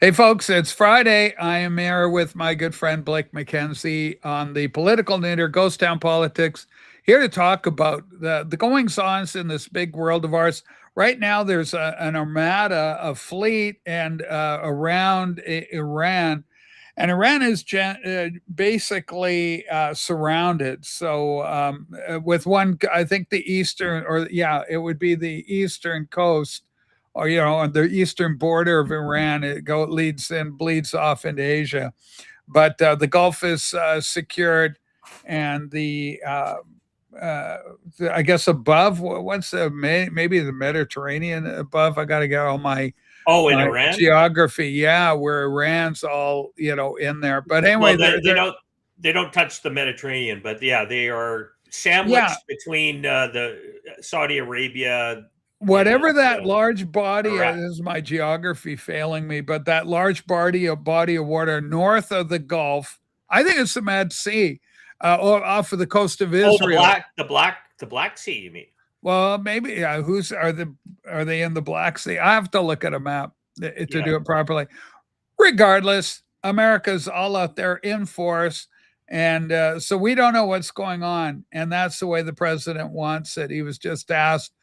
Hey, folks, it's Friday. I am here with my good friend Blake McKenzie on the Political Knitter, Ghost Town Politics, here to talk about the goings ons in this big world of ours. Right now, there's an armada, a fleet, and around Iran. And Iran is basically surrounded. So, with one, I think the eastern, or yeah, it would be the eastern coast or on the eastern border of Iran. It leads and bleeds off into Asia, but the Gulf is secured, and uh, I guess above what's maybe the Mediterranean above. I got to get all my Oh, in Iran? geography. Yeah, where Iran's all in there. But anyway, Well, they don't touch the Mediterranean, but yeah, they are yeah, sandwiched between the Saudi Arabia and whatever that large body Iraq. is, my geography failing me, but that large body of water north of the Gulf, I think it's the Mad Sea, or off of the coast of Oh, Israel. the Black Sea. You mean? Well, maybe who's are they in the Black Sea? I have to look at a map to Yeah. do it properly. Regardless, America's all out there in force. And so we don't know what's going on. And that's the way the president wants it. He was just asked,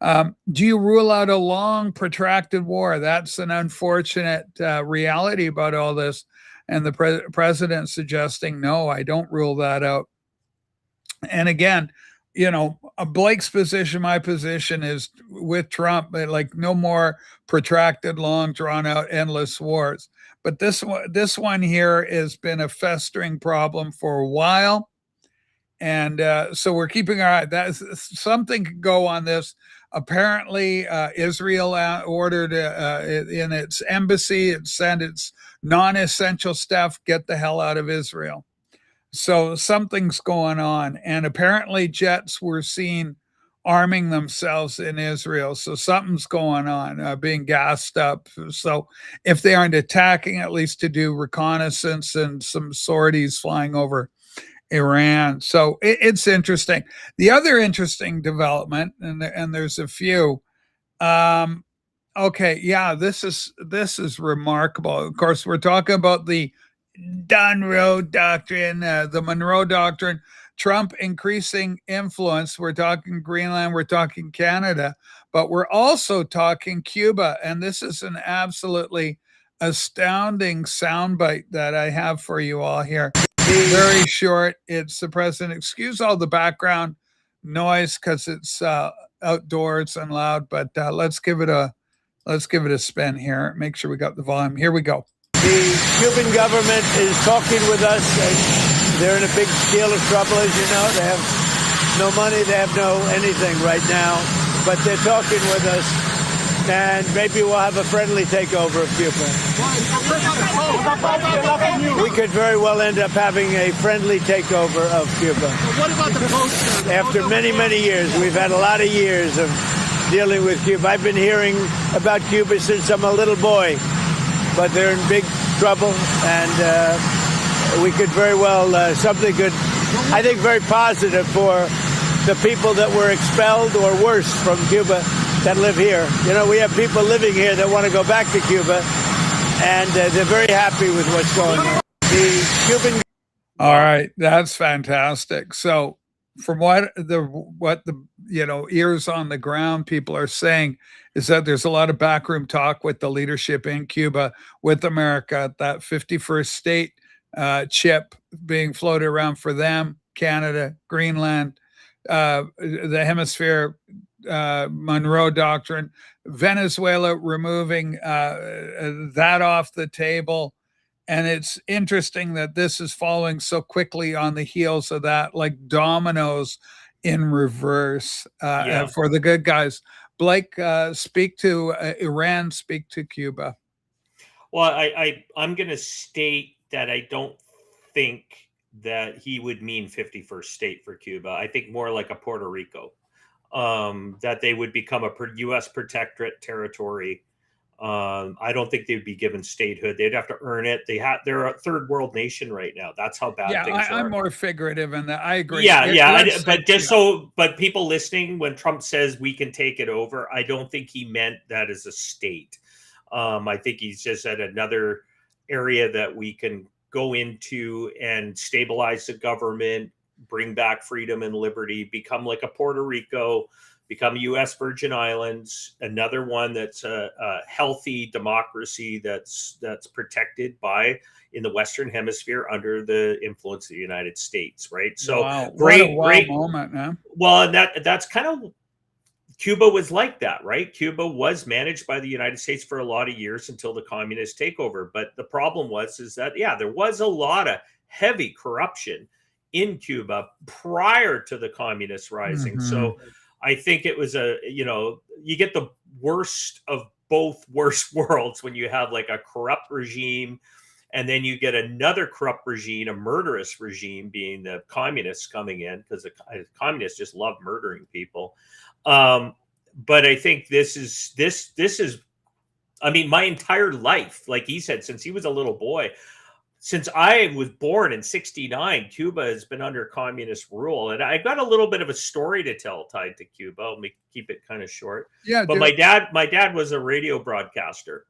do you rule out a long, protracted war? That's an unfortunate reality about all this. And the president suggesting, no, I don't rule that out. And again, Blake's position, my position is with Trump, like no more protracted, long, drawn out, endless wars. But this one here has been a festering problem for a while, and so we're keeping our eye. That something could go on this. Apparently, Israel ordered in its embassy, it sent its non-essential staff get the hell out of Israel. So something's going on. And apparently, jets were seen arming themselves in Israel. So something's going on, being gassed up. So if they aren't attacking, at least to do reconnaissance and some sorties flying over Iran. So it's interesting. The other interesting development, and there's a few. Okay, yeah, this is remarkable. Of course, we're talking about the Monroe Doctrine, the Monroe Doctrine, Trump increasing influence. We're talking Greenland, we're talking Canada, but we're also talking Cuba. And this is an absolutely astounding soundbite that I have for you all here. Very short. It's the president. Excuse all the background noise because it's outdoors and loud, but let's give it a spin here. Make sure we got the volume. Here we go. The Cuban government is talking with us. They're in a big deal of trouble, as you know. They have no money. They have no anything right now. But they're talking with us. And maybe we'll have a friendly takeover of Cuba. We could very well end up having a friendly takeover of Cuba. What about the post? After many, many years, we've had a lot of years of dealing with Cuba. I've been hearing about Cuba since I'm a little boy. But they're in big trouble, and we could very well, something good, I think very positive for the people that were expelled or worse from Cuba that live here. We have people living here that want to go back to Cuba, and they're very happy with what's going on. The Cuban... All right, that's fantastic. So from what the ears on the ground people are saying is that there's a lot of backroom talk with the leadership in Cuba, with America, that 51st state chip being floated around for them, Canada, Greenland, the hemisphere, Monroe Doctrine, Venezuela removing that off the table. And it's interesting that this is following so quickly on the heels of that, like dominoes in reverse for the good guys. Blake, speak to Iran, speak to Cuba. Well, I'm going to state that I don't think that he would mean 51st state for Cuba. I think more like a Puerto Rico, that they would become a U.S. protectorate territory. I don't think they'd be given statehood. They'd have to earn it. They're a third world nation right now. That's how bad things are. I'm more figurative in that. I agree. But people listening, when Trump says we can take it over, I don't think he meant that as a state. I think he's just at another area that we can go into and stabilize the government, bring back freedom and liberty, become like a Puerto Rico, become U.S. Virgin Islands, another one that's a healthy democracy that's protected by in the Western Hemisphere under the influence of the United States, right? So Wow. great, What a great moment, man. well, and that's kind of Cuba was like that, right? Cuba was managed by the United States for a lot of years until the communist takeover. But the problem is that, yeah, there was a lot of heavy corruption in Cuba prior to the communist rising. So I think it was you get the worst of both worst worlds when you have like a corrupt regime, and then you get another corrupt regime, a murderous regime, being the communists coming in, because the communists just love murdering people. But I think this is, I mean, my entire life, like he said, since he was a little boy, since I was born in '69, Cuba has been under communist rule. And I got a little bit of a story to tell tied to Cuba. Let me keep it kind of short. Yeah. But my dad was a radio broadcaster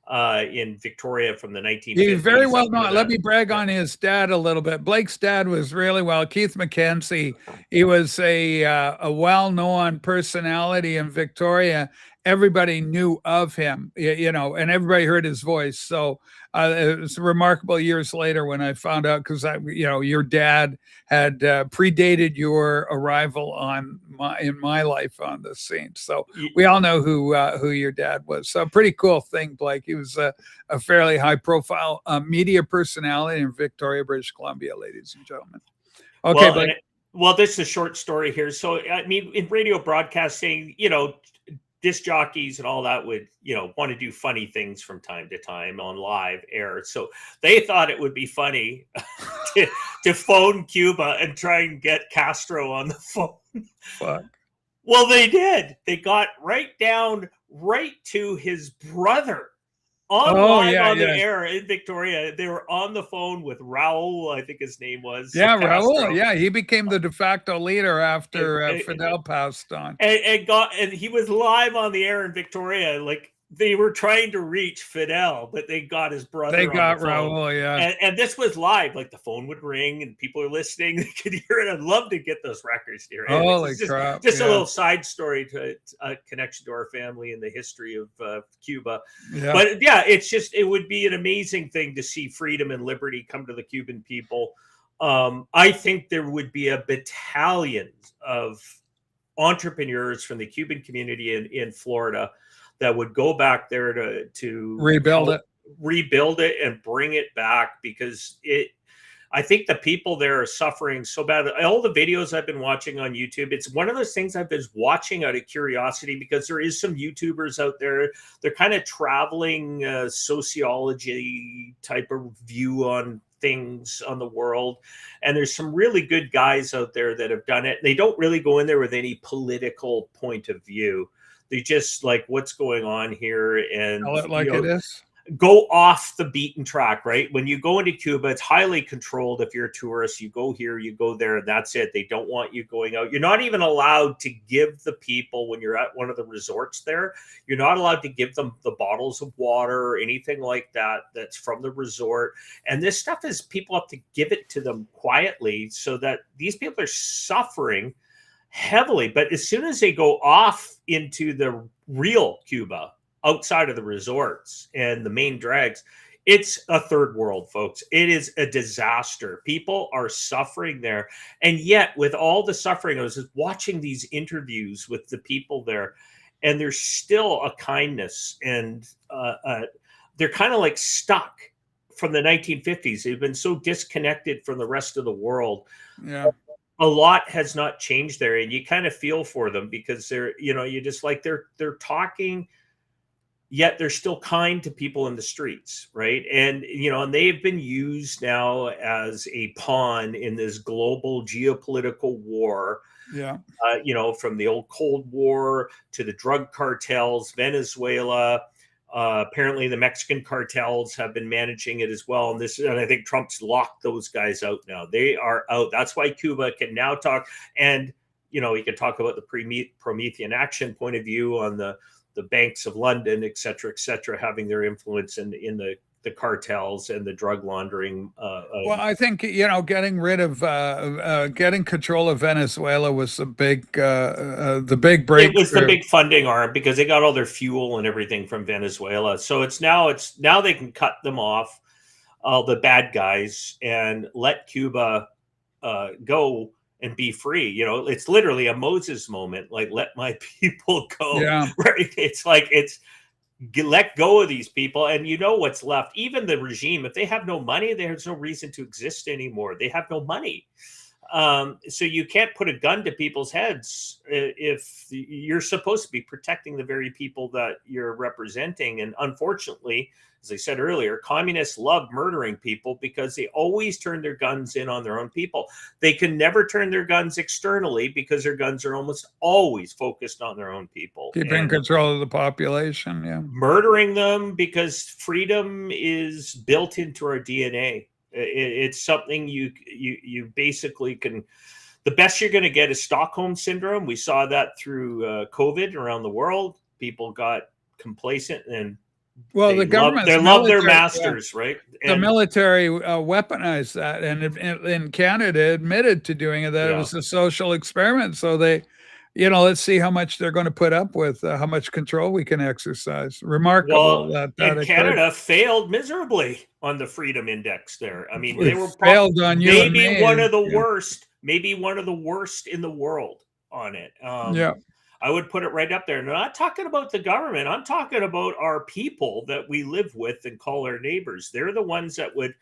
in Victoria from the 1950s. He's very well known. Let me brag on his dad a little bit. Blake's dad was really well. Keith McKenzie. He was a well-known personality in Victoria. Everybody knew of him, and everybody heard his voice. So it was remarkable years later when I found out, because your dad had predated your arrival in my life on the scene. So we all know who your dad was. So a pretty cool thing, Blake. He was a fairly high-profile media personality in Victoria, British Columbia, ladies and gentlemen. Okay, Blake. Well, this is a short story here. So, I mean, in radio broadcasting, disc jockeys and all that would, want to do funny things from time to time on live air. So they thought it would be funny to phone Cuba and try and get Castro on the phone. Fuck. Well, they did. They got right to his brother on the air in Victoria. They were on the phone with Raul, I think his name was. Yeah, Raul. Yeah, he became the de facto leader after Fidel passed on. And he was live on the air in Victoria. Like, they were trying to reach Fidel, but they got his brother. They got Raul, yeah. And this was live. Like, the phone would ring and people are listening. They could hear it. I'd love to get those records here. Holy crap. Just a little side story to a connection to our family and the history of Cuba. Yeah. But yeah, it would be an amazing thing to see freedom and liberty come to the Cuban people. I think there would be a battalion of entrepreneurs from the Cuban community in Florida that would go back there to rebuild it and bring it back, because I think the people there are suffering so bad. All the videos I've been watching on YouTube, it's one of those things I've been watching out of curiosity, because there is some YouTubers out there. They're kind of traveling sociology type of view on things on the world. And there's some really good guys out there that have done it. They don't really go in there with any political point of view. They just like, what's going on here, and tell it like it is. Go off the beaten track, right? When you go into Cuba, it's highly controlled. If you're a tourist, you go here, you go there, and that's it. They don't want you going out. You're not even allowed to give the people, when you're at one of the resorts there, you're not allowed to give them the bottles of water or anything like that that's from the resort. And this stuff is, people have to give it to them quietly, so that these people are suffering heavily. But as soon as they go off into the real Cuba, outside of the resorts and the main drags, it's a third world, folks. It is a disaster. People are suffering there. And yet, with all the suffering, I was just watching these interviews with the people there, and there's still a kindness, and they're kind of like stuck from the 1950s. They've been so disconnected from the rest of the world. Yeah. A lot has not changed there, and you kind of feel for them, because they're, you just like, they're talking, yet they're still kind to people in the streets, right? And, and they've been used now as a pawn in this global geopolitical war. Yeah. From the old Cold War to the drug cartels, Venezuela. Apparently the Mexican cartels have been managing it as well. And I think Trump's locked those guys out now. They are out. That's why Cuba can now talk. And, we can talk about the Promethean action point of view on the banks of London, et cetera, having their influence in the cartels and the drug laundering. Well, I think, getting rid of, getting control of Venezuela was the big It was the breakthrough. big funding arm because they got all their fuel and everything from Venezuela. So now they can cut them off, all the bad guys, and let Cuba go and be free. It's literally a Moses moment. Like, let my people go. Yeah. Right? It's like let go of these people, and what's left. Even the regime, if they have no money, there's no reason to exist anymore. They have no money. So you can't put a gun to people's heads if you're supposed to be protecting the very people that you're representing. And unfortunately, as I said earlier, communists love murdering people because they always turn their guns in on their own people. They can never turn their guns externally because their guns are almost always focused on their own people. Keeping control of the population, yeah. Murdering them because freedom is built into our DNA. It's something you basically can. The best you're going to get is Stockholm syndrome. We saw that through COVID around the world. People got complacent and the government love their masters, right? The military weaponized that, and in Canada admitted to doing it, that it was a social experiment. So they, let's see how much they're going to put up with, how much control we can exercise. Remarkable that Canada failed miserably on the Freedom Index there. I mean, they were failed on you and me. One of the worst, maybe one of the worst in the world on it. I would put it right up there. And I'm not talking about the government. I'm talking about our people that we live with and call our neighbors. They're the ones that would,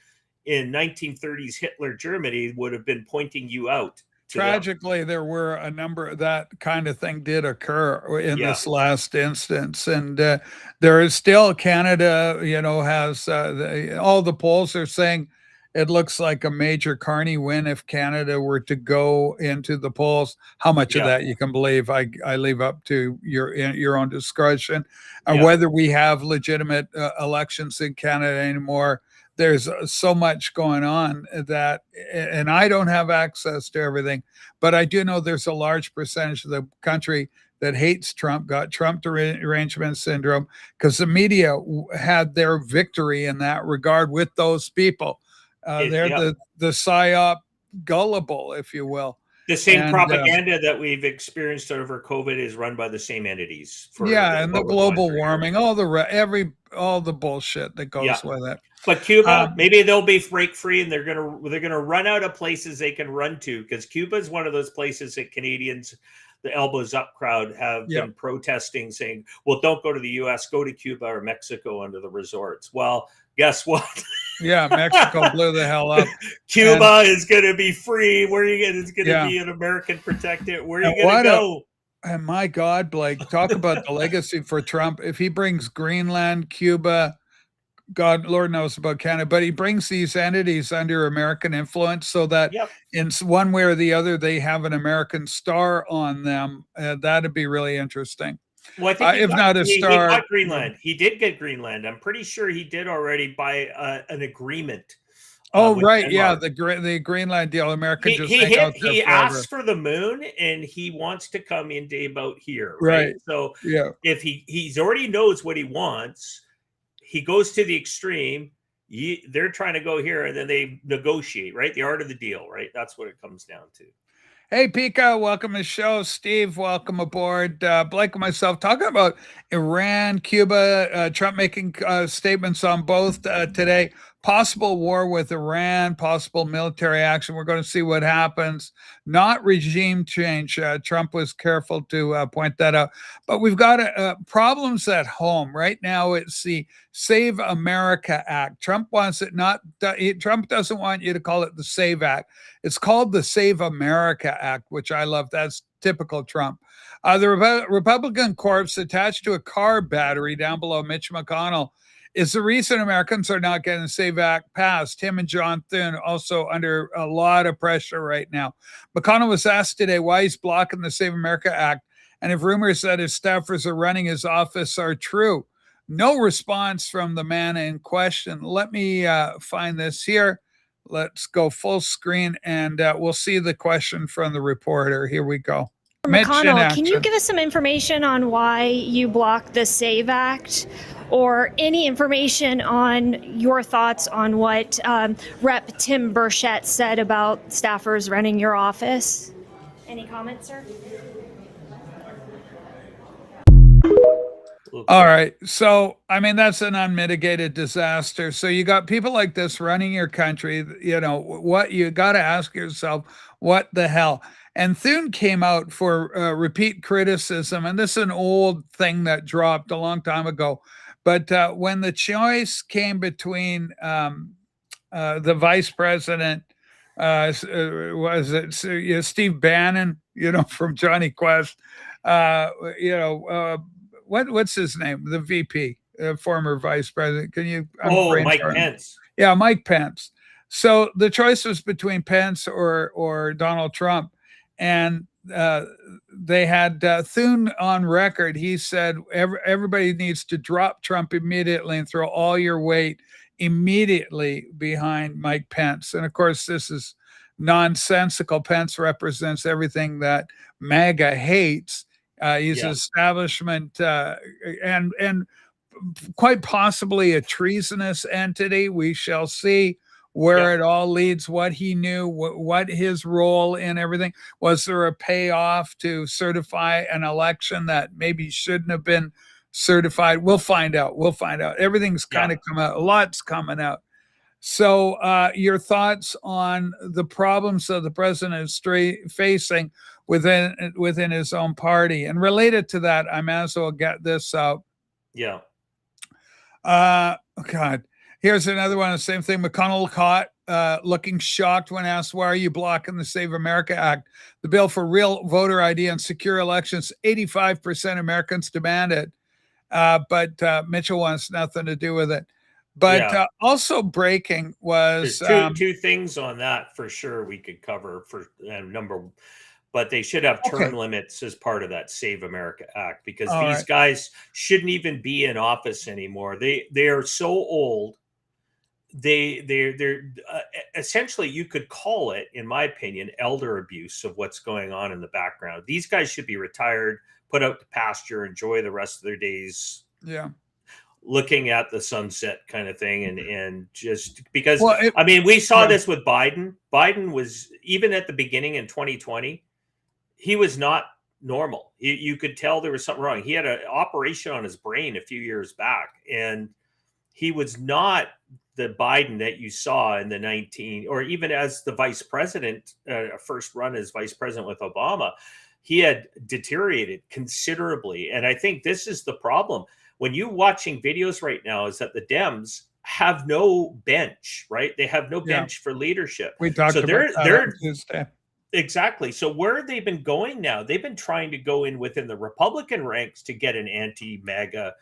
in 1930s Hitler Germany, would have been pointing you out. Tragically, there were a number that kind of thing did occur in this last instance. And there is still Canada, has all the polls are saying it looks like a major Carney win if Canada were to go into the polls. How much of that you can believe, I leave up to your own discretion. And whether we have legitimate elections in Canada anymore, there's so much going on that, and I don't have access to everything, but I do know there's a large percentage of the country that hates Trump, got Trump derangement syndrome, because the media had their victory in that regard with those people. They're the psyop gullible, if you will. The same propaganda that we've experienced over COVID is run by the same entities. And the global warming, all the bullshit that goes with it. But Cuba, maybe they'll be break free, and they're gonna run out of places they can run to, because Cuba is one of those places that Canadians, the elbows up crowd, have been protesting, saying, "Well, don't go to the U.S., go to Cuba or Mexico under the resorts." Well, guess what? Mexico blew the hell up. Cuba is going to be free. Where are you going? It's going to be an American protected. Where are you going to go? And my God, Blake, talk about the legacy for Trump. If he brings Greenland, Cuba, God, Lord knows about Canada, but he brings these entities under American influence so that in one way or the other, they have an American star on them. That'd be really interesting. Well, I think if not a star, he got Greenland. He did get Greenland. I'm pretty sure he did already by an agreement. Right, Denmark. The Greenland deal. America he asked for the moon, and he wants to come into about here. Right. So if he's already knows what he wants, he goes to the extreme. They're trying to go here, and then they negotiate. Right, the art of the deal. Right, that's what it comes down to. Hey, Pika, welcome to the show. Steve, welcome aboard. Blake and myself talking about Iran, Cuba, Trump making statements on both today. Possible war with Iran, possible military action. We're going to see what happens. Not regime change. Trump was careful to point that out. But we've got problems at home. Right now, it's the Save America Act. Trump wants it not. Trump doesn't want you to call it the Save Act. It's called the Save America Act, which I love. That's typical Trump. The Republican corpse attached to a car battery down below Mitch McConnell is the reason Americans are not getting the Save Act passed. Him and John Thune also under a lot of pressure right now. McConnell was asked today why he's blocking the Save America Act, and if rumors that his staffers are running his office are true. No response from the man in question. Let me find this here. Let's go full screen, and we'll see the question from the reporter. Here we go. Mitch in McConnell, can you action. give us some information on why you blocked the SAVE Act, or any information on your thoughts on what Rep. Tim Burchett said about staffers running your office? Any comments, sir? All right. So, I mean, that's an unmitigated disaster. So you got people like this running your country. You know, what you got to ask yourself, what the hell? And Thune came out for repeat criticism. And this is an old thing that dropped a long time ago. But when the choice came between the vice president, was it Steve Bannon, from Johnny Quest, uh, you know, uh, what's his name? The VP, former vice president. Can you? Mike Pence. Yeah, Mike Pence. So the choice was between Pence or Donald Trump, and they had Thune on record. He said everybody needs to drop Trump immediately and throw all your weight immediately behind Mike Pence. And of course, this is nonsensical. Pence represents everything that MAGA hates. He's Yeah. establishment and quite possibly a treasonous entity. We shall see where Yeah. it all leads, what he knew, what his role in everything. Was there a payoff to certify an election that maybe shouldn't have been certified? We'll find out. We'll find out. Everything's kind Yeah. of come out. A lot's coming out. So, your thoughts on the problems that the president is facing within his own party, and related to that, I might as well get this out. Yeah. God, here's another one. The same thing. McConnell caught looking shocked when asked, "Why are you blocking the Save America Act, the bill for real voter ID and secure elections? 85% Americans demand it." But Mitchell wants nothing to do with it. But Yeah. also breaking was There's two things on that for sure we could cover for but they should have term Okay. limits as part of that Save America Act, because All these right. guys shouldn't even be in office anymore. They are so old. They're essentially, you could call it, in my opinion, elder abuse of what's going on in the background. These guys should be retired, put out to pasture, enjoy the rest of their days Yeah. looking at the sunset kind of thing. And just because, Well, I mean, we saw yeah. this with Biden was, even at the beginning in 2020, he was not normal. You could tell there was something wrong. He had an operation on his brain a few years back, and he was not the Biden that you saw in the 19, or even as the vice president, first run as vice president with Obama. He had deteriorated considerably. And I think this is the problem. When you're watching videos right now, is that the Dems have no bench, right? They have no Yeah. bench for leadership. We talked So about that they're on Tuesday. exactly. So where have they been going now? They've been trying to go in within the Republican ranks to get an anti-MAGA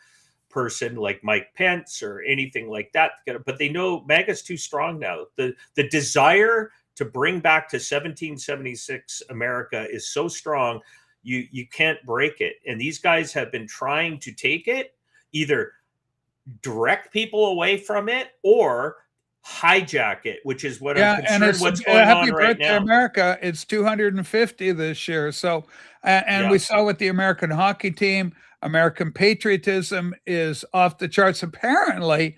person like Mike Pence or anything like that. But they know MAGA's too strong now. The desire to bring back to 1776 America is so strong, you can't break it. And these guys have been trying to take it, either direct people away from it or hijack it, which is what I'm concerned what's going happy on right birthday, now. America. It's 250 this year. So, and Yeah. we saw with the American hockey team, American patriotism is off the charts. Apparently,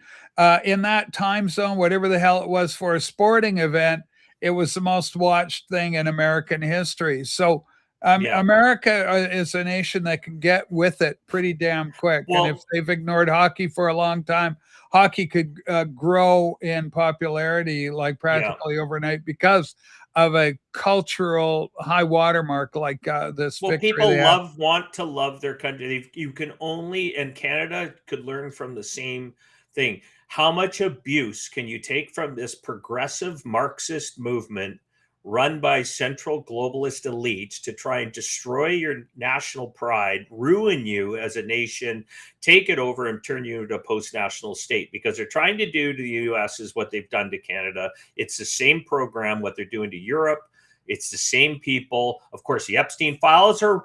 in that time zone, whatever the hell it was for a sporting event, it was the most watched thing in American history. So, Yeah. America is a nation that can get with it pretty damn quick. And if Well, they've ignored hockey for a long time, hockey could grow in popularity like yeah. practically overnight because of a cultural high watermark like this Well, victory people they have. want to love their country. You can only, and Canada could learn from the same thing. How much abuse can you take from this progressive Marxist movement run by central globalist elites to try and destroy your national pride, ruin you as a nation, take it over and turn you into a post-national state? Because they're trying to do to the US is what they've done to Canada. It's the same program, what they're doing to Europe. It's the same people. Of course, the Epstein files are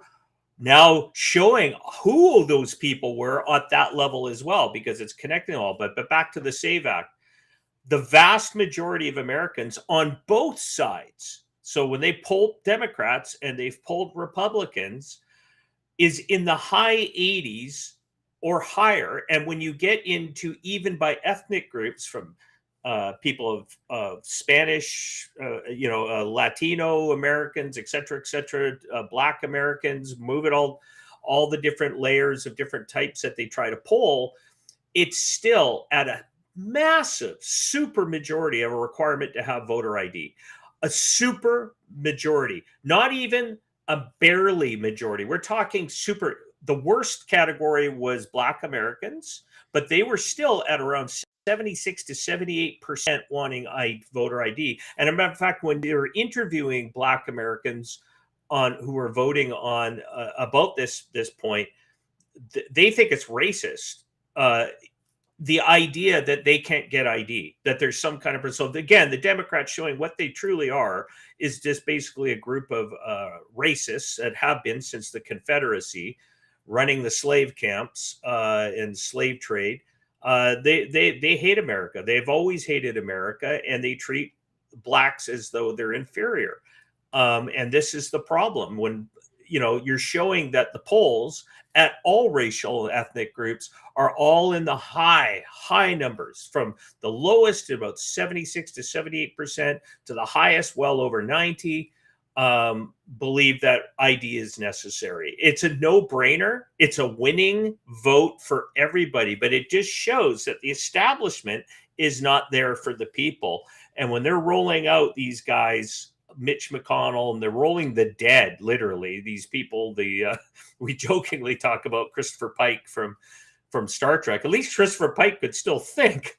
now showing who those people were at that level as well, because it's connecting all. But back to the SAVE Act. The vast majority of Americans on both sides So when they polled Democrats and they've polled Republicans, is in the high 80s or higher. And when you get into even by ethnic groups, from people of Spanish, Latino Americans, et cetera, Black Americans, move it all the different layers of different types that they try to poll, it's still at a massive super majority of a requirement to have voter ID. A super majority, not even a barely majority. We're talking super. The worst category was Black Americans, but they were still at around 76 to 78% wanting voter ID. And as a matter of fact, when they were interviewing Black Americans who were voting on about this point, they think it's racist. The idea that they can't get ID, that there's some kind of, so again, the Democrats showing what they truly are is just basically a group of racists that have been since the Confederacy, running the slave camps and slave trade. They hate America. They've always hated America, and they treat blacks as though they're inferior. And this is the problem when, you're showing that the polls at all racial ethnic groups are all in the high numbers, from the lowest to about 76 to 78% to the highest, well over 90, believe that ID is necessary. It's a no-brainer. It's a winning vote for everybody, but it just shows that the establishment is not there for the people. And when they're rolling out these guys, Mitch McConnell, and they're rolling the dead, literally, these people, we jokingly talk about Christopher Pike from Star Trek. At least Christopher Pike could still think.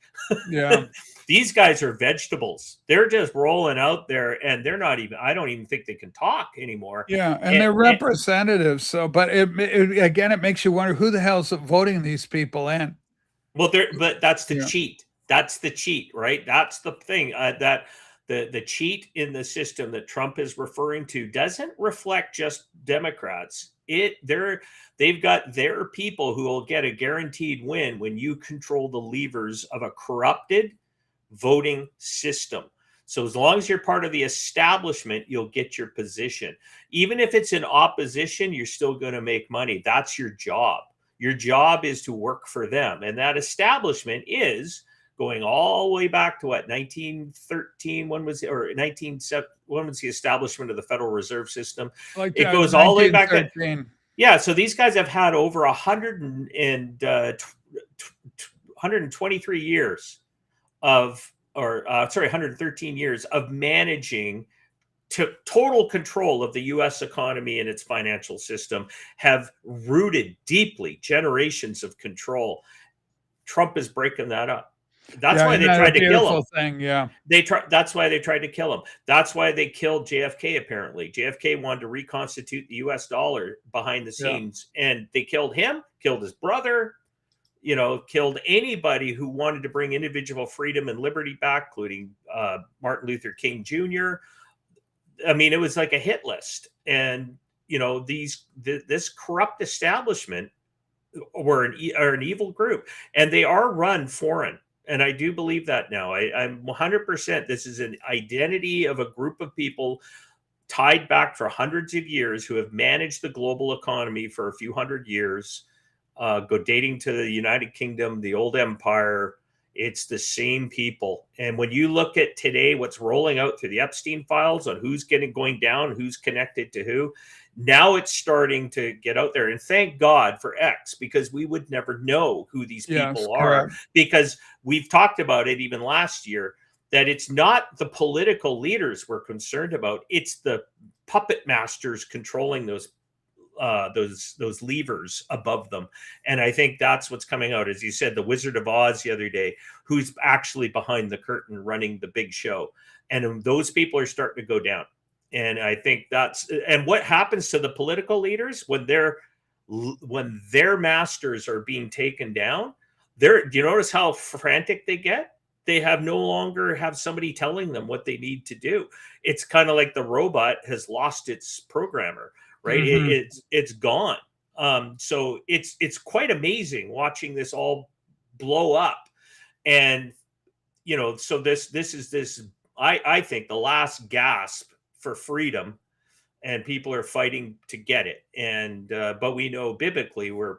Yeah. These guys are vegetables. They're just rolling out there, and they're not even, I don't even think they can talk anymore. Yeah, and they're representatives. So, but again, it makes you wonder who the hell's voting these people in. Well, but that's the cheat. That's the cheat, right? That's the thing that the cheat in the system that Trump is referring to doesn't reflect just Democrats. They've got their people who will get a guaranteed win when you control the levers of a corrupted voting system. So as long as you're part of the establishment, you'll get your position. Even if it's in opposition, you're still going to make money. That's your job. Your job is to work for them. And that establishment is going all the way back to 1913. When was the establishment of the Federal Reserve System? Like it goes all the way back. Yeah. So these guys have had over 123 years of, 113 years of managing to total control of the U.S. economy and its financial system, have rooted deeply generations of control. Trump is breaking that up. That's why they tried to kill him. That's why they tried to kill him. That's why they killed JFK. Apparently, JFK wanted to reconstitute the U.S. dollar behind the scenes, and they killed him, killed his brother, killed anybody who wanted to bring individual freedom and liberty back, including Martin Luther King Jr. I mean, it was like a hit list, and this corrupt establishment are an evil group, and they are run foreign. And I do believe that now. I'm 100%. This is an identity of a group of people tied back for hundreds of years who have managed the global economy for a few hundred years, dating to the United Kingdom, the old empire. It's the same people. And when you look at today, what's rolling out through the Epstein files on who's going down, who's connected to who, now it's starting to get out there. And thank God for X, because we would never know who these people are. Correct. Because we've talked about it even last year, that it's not the political leaders we're concerned about. It's the puppet masters controlling those levers above them. And I think that's what's coming out. As you said, the Wizard of Oz the other day, who's actually behind the curtain running the big show. And those people are starting to go down. And I think and what happens to the political leaders when their masters are being taken down, do you notice how frantic they get? They no longer have somebody telling them what they need to do. It's kind of like the robot has lost its programmer, right? Mm-hmm. It's gone. So it's quite amazing watching this all blow up. And, so this is I think the last gasp for freedom, and people are fighting to get it. And but we know biblically we're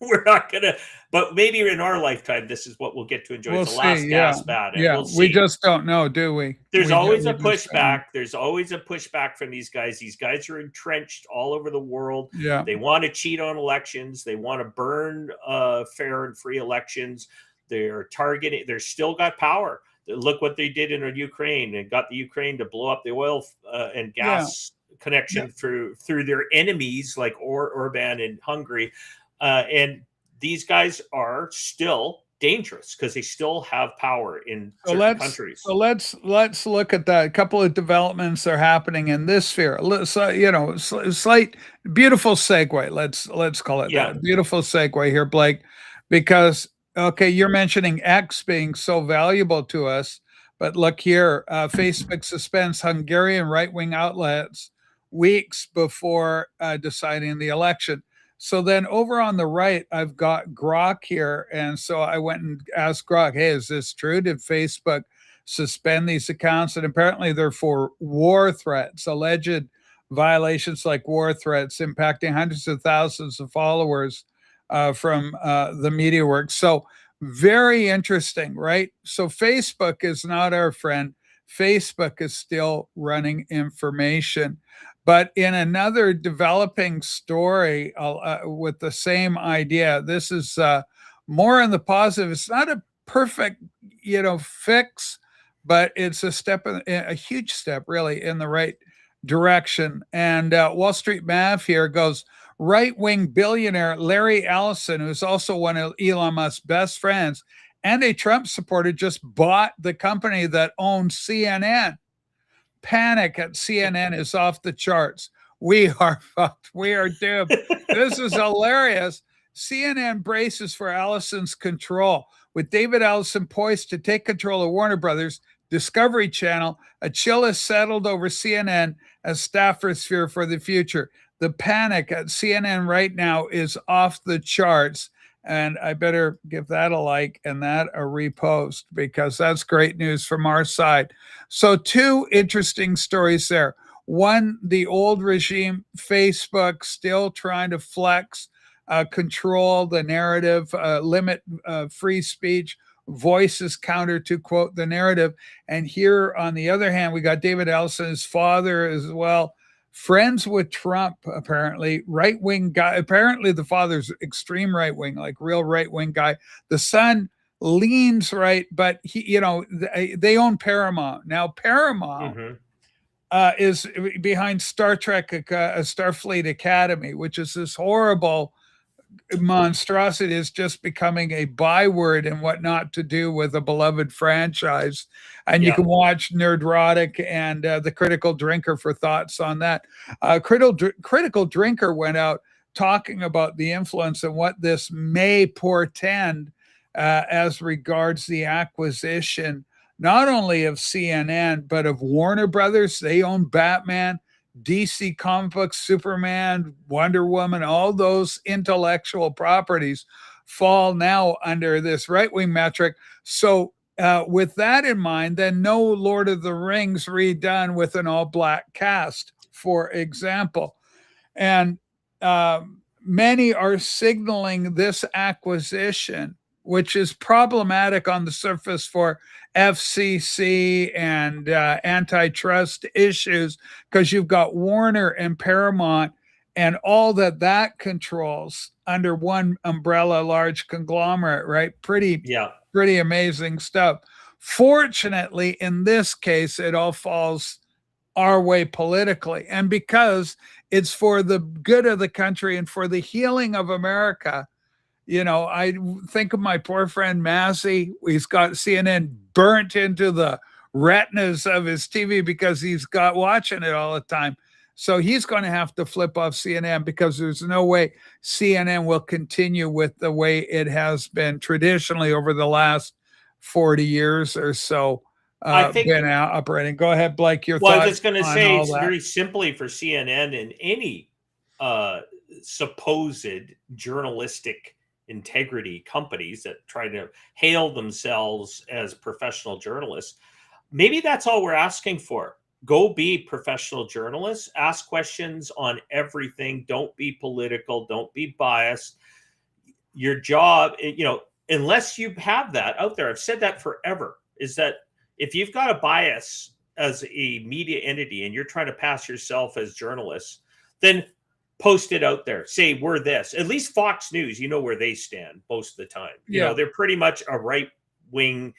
we're not gonna. But maybe in our lifetime, this is what we'll get to enjoy. We'll It's the last see. Yeah. gasp at it. Yeah. We'll We see. just don't know, do we? There's always a We just don't know. pushback. There's always a pushback from these guys. These guys are entrenched all over the world. Yeah. They want to cheat on elections. They want to burn fair and free elections. They're targeting. They're still got power. Look what they did in Ukraine and got the Ukraine to blow up the oil and gas connection through their enemies like Orban in Hungary. And these guys are still dangerous because they still have power in certain countries. So let's look at that. A couple of developments are happening in this sphere. So, you know, slight beautiful segue. Let's call it that. Beautiful segue here, Blake, because okay, you're mentioning X being so valuable to us, but look here, Facebook suspends Hungarian right-wing outlets weeks before deciding the election. So then over on the right, I've got Grok here. And so I went and asked Grok, hey, is this true? Did Facebook suspend these accounts? And apparently they're for war threats, alleged violations like war threats impacting hundreds of thousands of followers from the media work. So very interesting, right? So Facebook is not our friend. Facebook is still running information. But in another developing story with the same idea, this is more in the positive. It's not a perfect, fix, but it's a huge step, really, in the right direction. And Wall Street Mav here goes, right-wing billionaire Larry Ellison, who's also one of Elon Musk's best friends and a Trump supporter, just bought the company that owns CNN. Panic at CNN is off the charts. We are fucked. We are doomed. This is hilarious. CNN braces for Ellison's control. With David Ellison poised to take control of Warner Brothers, Discovery Channel, a chill is settled over CNN as staffers fear for the future. The panic at CNN right now is off the charts. And I better give that a like and that a repost because that's great news from our side. So two interesting stories there. One, the old regime, Facebook, still trying to flex, control the narrative, limit free speech, voices counter to quote the narrative. And here on the other hand, we got David Ellison, his father as well, friends with Trump, apparently, right-wing guy. Apparently the father's extreme right-wing, like real right-wing guy. The son leans right, but they own Paramount. Now Paramount is behind Star Trek, Starfleet Academy, which is this horrible monstrosity, is just becoming a byword and what not to do with a beloved franchise. And you can watch Nerdrotic and The Critical Drinker for thoughts on that. Critical Drinker went out talking about the influence and what this may portend as regards the acquisition, not only of CNN, but of Warner Brothers. They own Batman, DC comic books, Superman, Wonder Woman, all those intellectual properties fall now under this right-wing metric. So with that in mind, then no Lord of the Rings redone with an all-black cast, for example. And many are signaling this acquisition, which is problematic on the surface for FCC and antitrust issues, because you've got Warner and Paramount and all that controls under one umbrella, large conglomerate, right? Pretty amazing stuff. Fortunately, in this case, it all falls our way politically. And because it's for the good of the country and for the healing of America, I think of my poor friend Massey. He's got CNN burnt into the retinas of his TV because he's got watching it all the time. So he's going to have to flip off CNN because there's no way CNN will continue with the way it has been traditionally over the last 40 years or so. I think been operating. Go ahead, Blake. Your thoughts? I was just going to say it's very simply for CNN and any supposed journalistic integrity companies that try to hail themselves as professional journalists. Maybe that's all we're asking for. go be professional journalists, ask questions on everything. Don't be political. Don't be biased. Your job, unless you have that out there, I've said that forever, is that if you've got a bias as a media entity and you're trying to pass yourself as journalists, then post it out there. Say we're this. At least Fox News, you know where they stand most of the time. They're pretty much a right-wing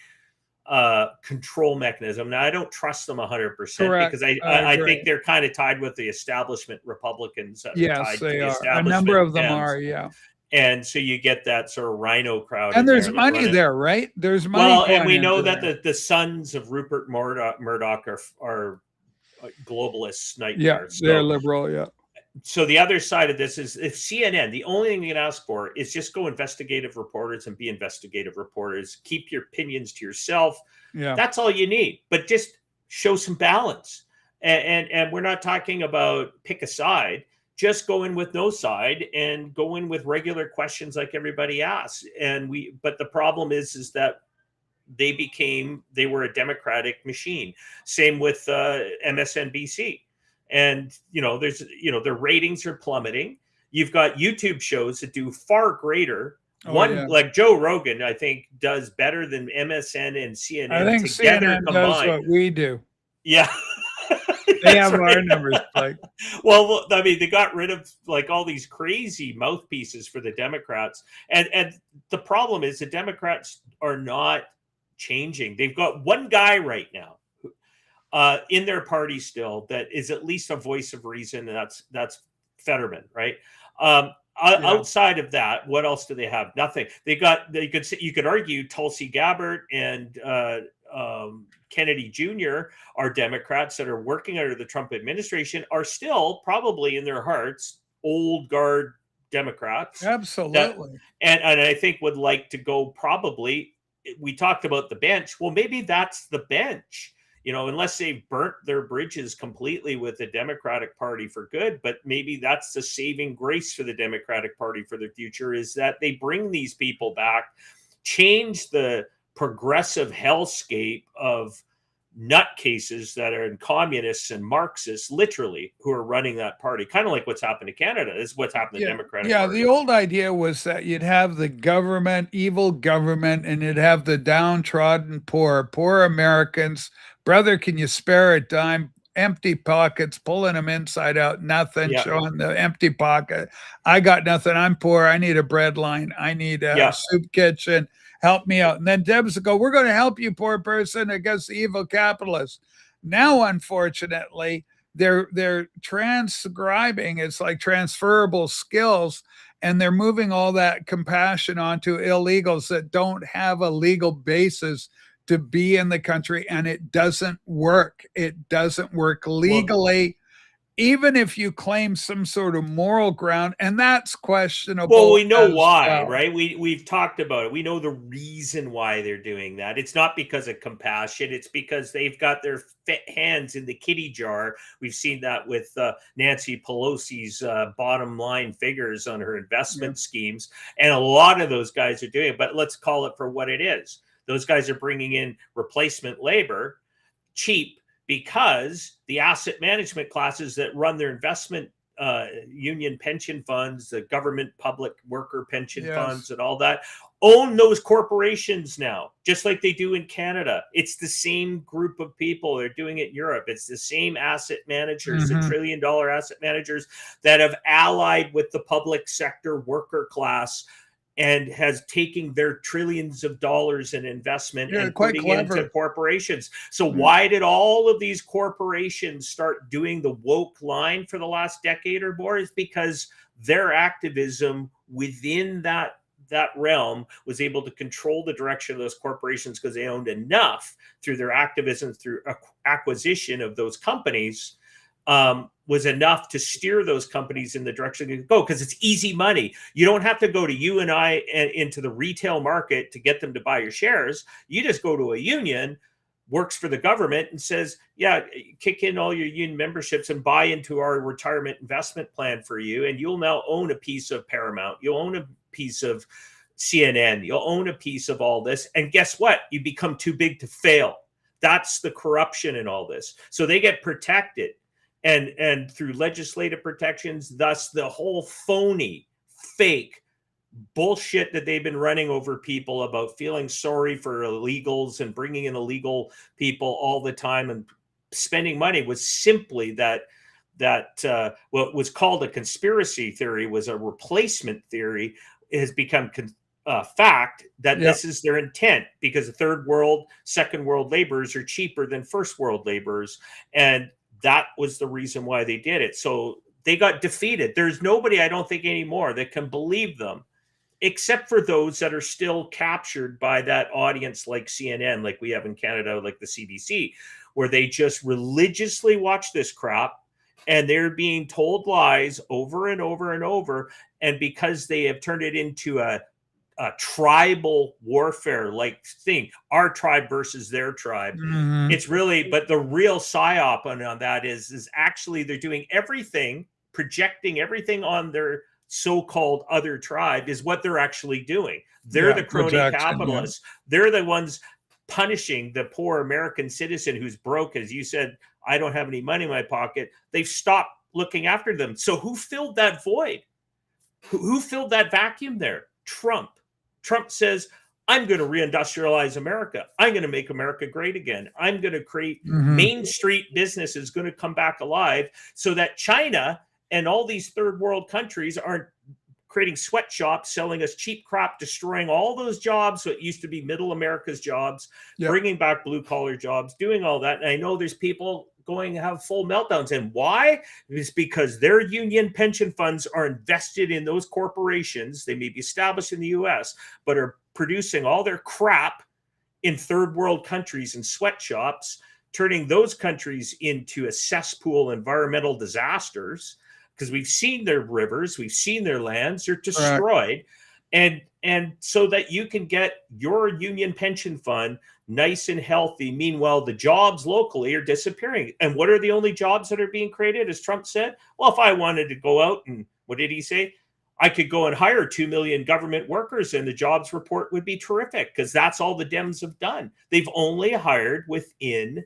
control mechanism. Now, I don't trust them 100% because I think they're kind of tied with the establishment Republicans that are tied to the establishment. A number of them are, And so you get that sort of rhino crowd. And there's money there, right? There's money. Well, and we know that the sons of Rupert Murdoch are globalists nightmares. Yeah, they're liberal, So the other side of this is if CNN, the only thing you can ask for is just go investigative reporters and be investigative reporters. Keep your opinions to yourself. Yeah. That's all you need. But just show some balance. And we're not talking about pick a side. Just go in with no side and go in with regular questions like everybody asks. But the problem is that they were a Democratic machine. Same with MSNBC. And, their ratings are plummeting. You've got YouTube shows that do far greater. Like Joe Rogan, I think, does better than MSN and CNN I think together CNN combined. does what we do. Yeah. They have our numbers. Well, I mean, they got rid of all these crazy mouthpieces for the Democrats. And the problem is the Democrats are not changing. They've got one guy right now in their party still that is at least a voice of reason, and that's Fetterman, right? Outside of that, what else do they have? Nothing. You could argue Tulsi Gabbard and Kennedy Jr. are Democrats that are working under the Trump administration, are still probably in their hearts old guard Democrats. Absolutely. And I think would like to go probably. We talked about the bench. Well, maybe that's the bench. Unless they've burnt their bridges completely with the Democratic Party for good, but maybe that's the saving grace for the Democratic Party for the future, is that they bring these people back, change the progressive hellscape of nutcases that are communists and Marxists, literally, who are running that party. Kind of like what's happened to Canada is what's happened to the Democratic Party. The old idea was that you'd have the government, evil government, and you'd have the downtrodden poor Americans. Brother, can you spare a dime? Empty pockets, pulling them inside out, nothing, showing the empty pocket. I got nothing. I'm poor. I need a bread line. I need a soup kitchen. Help me out. And then Debs will go, we're going to help you, poor person, against the evil capitalist. Now, unfortunately, they're transcribing. It's like transferable skills, and they're moving all that compassion onto illegals that don't have a legal basis to be in the country, and it doesn't work. It doesn't work legally, even if you claim some sort of moral ground, and that's questionable. Well, we know why, right? We've talked about it. We know the reason why they're doing that. It's not because of compassion. It's because they've got their hands in the kitty jar. We've seen that with Nancy Pelosi's bottom line figures on her investment schemes, and a lot of those guys are doing it. But let's call it for what it is. Those guys are bringing in replacement labor cheap because the asset management classes that run their investment union pension funds, the government public worker pension funds and all that, own those corporations now, just like they do in Canada. It's the same group of people. They're doing it in Europe. It's the same asset managers, the $1 trillion asset managers that have allied with the public sector worker class and has taken their trillions of dollars in investment and putting into corporations. So why did all of these corporations start doing the woke line for the last decade or more? Is because their activism within that realm was able to control the direction of those corporations because they owned enough through their activism, through acquisition of those companies, was enough to steer those companies in the direction they go, because it's easy money. You don't have to go to you and I into the retail market to get them to buy your shares. You just go to a union, works for the government, and says, yeah, kick in all your union memberships and buy into our retirement investment plan for you. And you'll now own a piece of Paramount. You'll own a piece of CNN. You'll own a piece of all this. And guess what? You become too big to fail. That's the corruption in all this. So they get protected, and through legislative protections, thus the whole phony, fake bullshit that they've been running over people about feeling sorry for illegals and bringing in illegal people all the time and spending money was simply that what was called a conspiracy theory was a replacement theory. It has become fact that this is their intent, because the third world, second world laborers are cheaper than first world laborers, and that was the reason why they did it. So they got defeated. There's nobody, I don't think, anymore that can believe them, except for those that are still captured by that audience like CNN, like we have in Canada, like the CBC, where they just religiously watch this crap, and they're being told lies over and over and over. And because they have turned it into a tribal warfare like thing, our tribe versus their tribe, it's really, but the real psyop on that is actually they're doing everything, projecting everything on their so-called other tribe is what they're actually doing. They're the crony capitalists. They're the ones punishing the poor American citizen who's broke. As you said, I don't have any money in my pocket. They've stopped looking after them. So who filled that void? Who filled that vacuum there? Trump. Trump says, I'm going to reindustrialize America. I'm going to make America great again. I'm going to create Main Street business is going to come back alive, so that China and all these third world countries aren't creating sweatshops, selling us cheap crap, destroying all those jobs. So it used to be middle America's jobs, bringing back blue collar jobs, doing all that. And I know there's people going to have full meltdowns. And why? It's because their union pension funds are invested in those corporations. They may be established in the US, but are producing all their crap in third world countries and sweatshops, turning those countries into a cesspool environmental disasters. Because we've seen their rivers, we've seen their lands, they're destroyed. And so that you can get your union pension fund nice and healthy. Meanwhile, the jobs locally are disappearing. And what are the only jobs that are being created, as Trump said? Well, if I wanted to go out and, what did he say? I could go and hire 2 million government workers and the jobs report would be terrific, because that's all the Dems have done. They've only hired within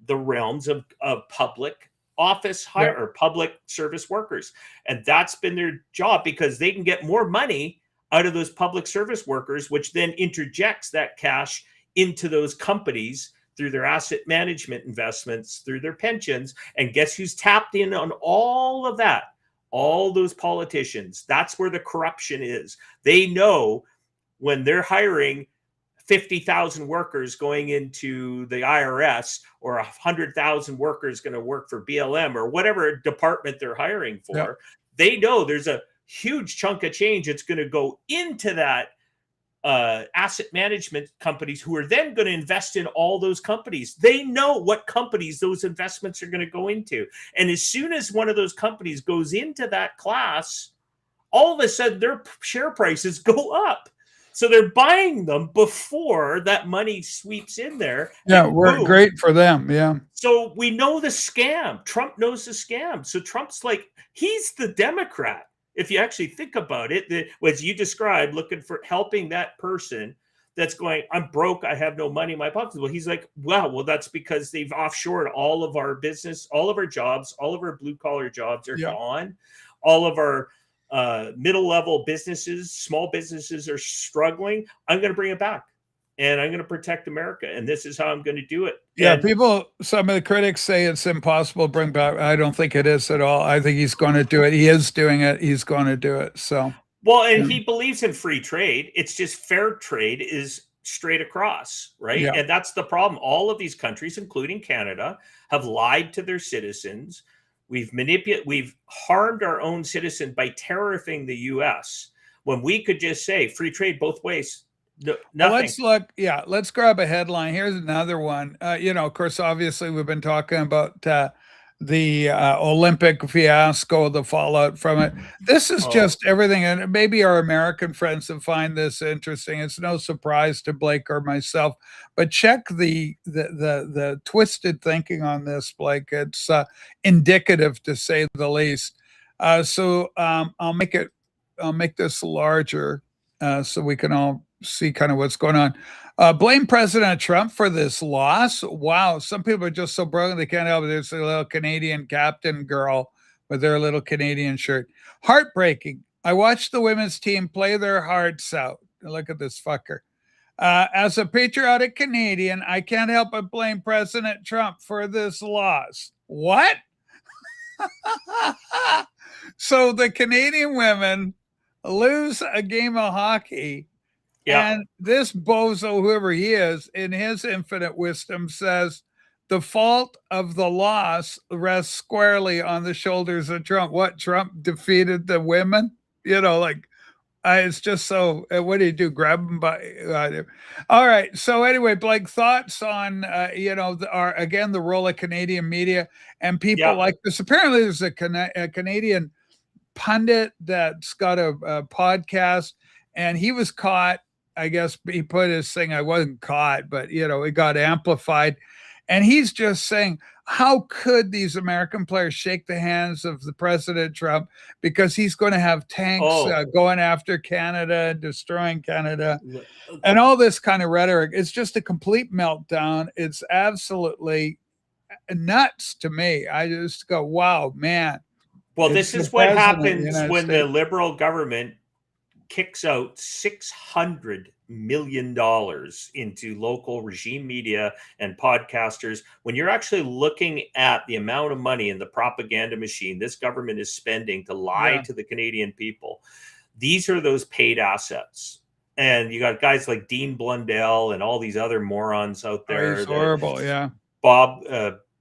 the realms of public office hire or public service workers. And that's been their job, because they can get more money out of those public service workers, which then interjects that cash into those companies through their asset management investments, through their pensions. And guess who's tapped in on all of that? All those politicians. That's where the corruption is. They know when they're hiring 50,000 workers going into the IRS, or 100,000 workers going to work for BLM or whatever department they're hiring for, they know there's a huge chunk of change that's going to go into that asset management companies, who are then going to invest in all those companies. They know what companies those investments are going to go into. And as soon as one of those companies goes into that class, all of a sudden their share prices go up. So they're buying them before that money sweeps in there. Yeah, we're great for them. Yeah. So we know the scam. Trump knows the scam. So Trump's like, he's the Democrat. If you actually think about it, as you described, looking for helping that person that's going, I'm broke, I have no money in my pocket. Well, he's like, well, that's because they've offshored all of our business, all of our jobs, all of our blue collar jobs are gone. All of our middle-level businesses, small businesses are struggling. I'm going to bring it back, and I'm going to protect America, and this is how I'm going to do it. Yeah, some of the critics say it's impossible to bring back. I don't think it is at all. I think he's going to do it. He is doing it. He's going to do it. So, well, and he believes in free trade. It's just fair trade is straight across, right? Yeah. And that's the problem. All of these countries, including Canada, have lied to their citizens. We've harmed our own citizen by tariffing the U.S. when we could just say free trade both ways. No, nothing. Well, let's grab a headline. Here's another one. Of course, obviously we've been talking about the Olympic fiasco, the fallout from it. This is just everything. And maybe our American friends will find this interesting. It's no surprise to Blake or myself, but check the twisted thinking on this, Blake. It's indicative, to say the least. So I'll make this larger so we can all see kind of what's going on. Blame President Trump for this loss. Wow, some people are just so broken they can't help it. There's a little Canadian captain girl with their little Canadian shirt. Heartbreaking. I watched the women's team play their hearts out. Look at this fucker. As a patriotic Canadian, I can't help but blame President Trump for this loss. What? So the Canadian women lose a game of hockey, and this bozo, whoever he is, in his infinite wisdom, says the fault of the loss rests squarely on the shoulders of Trump. What, Trump defeated the women? Like, it's just so. What do you do? Grab them by? All right. So anyway, Blake, thoughts on the role of Canadian media and people like this. Apparently, there's a Canadian pundit that's got a podcast, and he was caught. I guess he put his thing. I wasn't caught, but it got amplified, and he's just saying, how could these American players shake the hands of the President Trump because he's going to have tanks going after Canada, destroying Canada, and all this kind of rhetoric? It's just a complete meltdown. It's absolutely nuts to me. I just go, wow, man. Well, this is what happens when the Liberal government kicks out $600 million into local regime media and podcasters. When you're actually looking at the amount of money in the propaganda machine this government is spending to lie to the Canadian people, these are those paid assets. And you got guys like Dean Blundell and all these other morons out there. He's horrible, Bob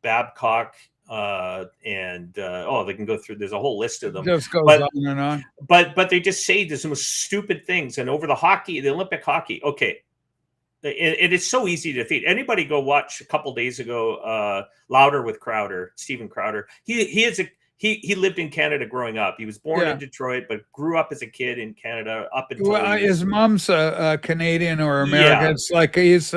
Babcock. They can go through. There's a whole list of them. Just goes on and on. But they just say the most stupid things. And over the Olympic hockey, okay, it is so easy to defeat. Anybody go watch a couple days ago, Louder with Crowder, Stephen Crowder. He lived in Canada growing up. He was born in Detroit, but grew up as a kid in Canada up until his mom's a Canadian or American. Yeah. It's like he's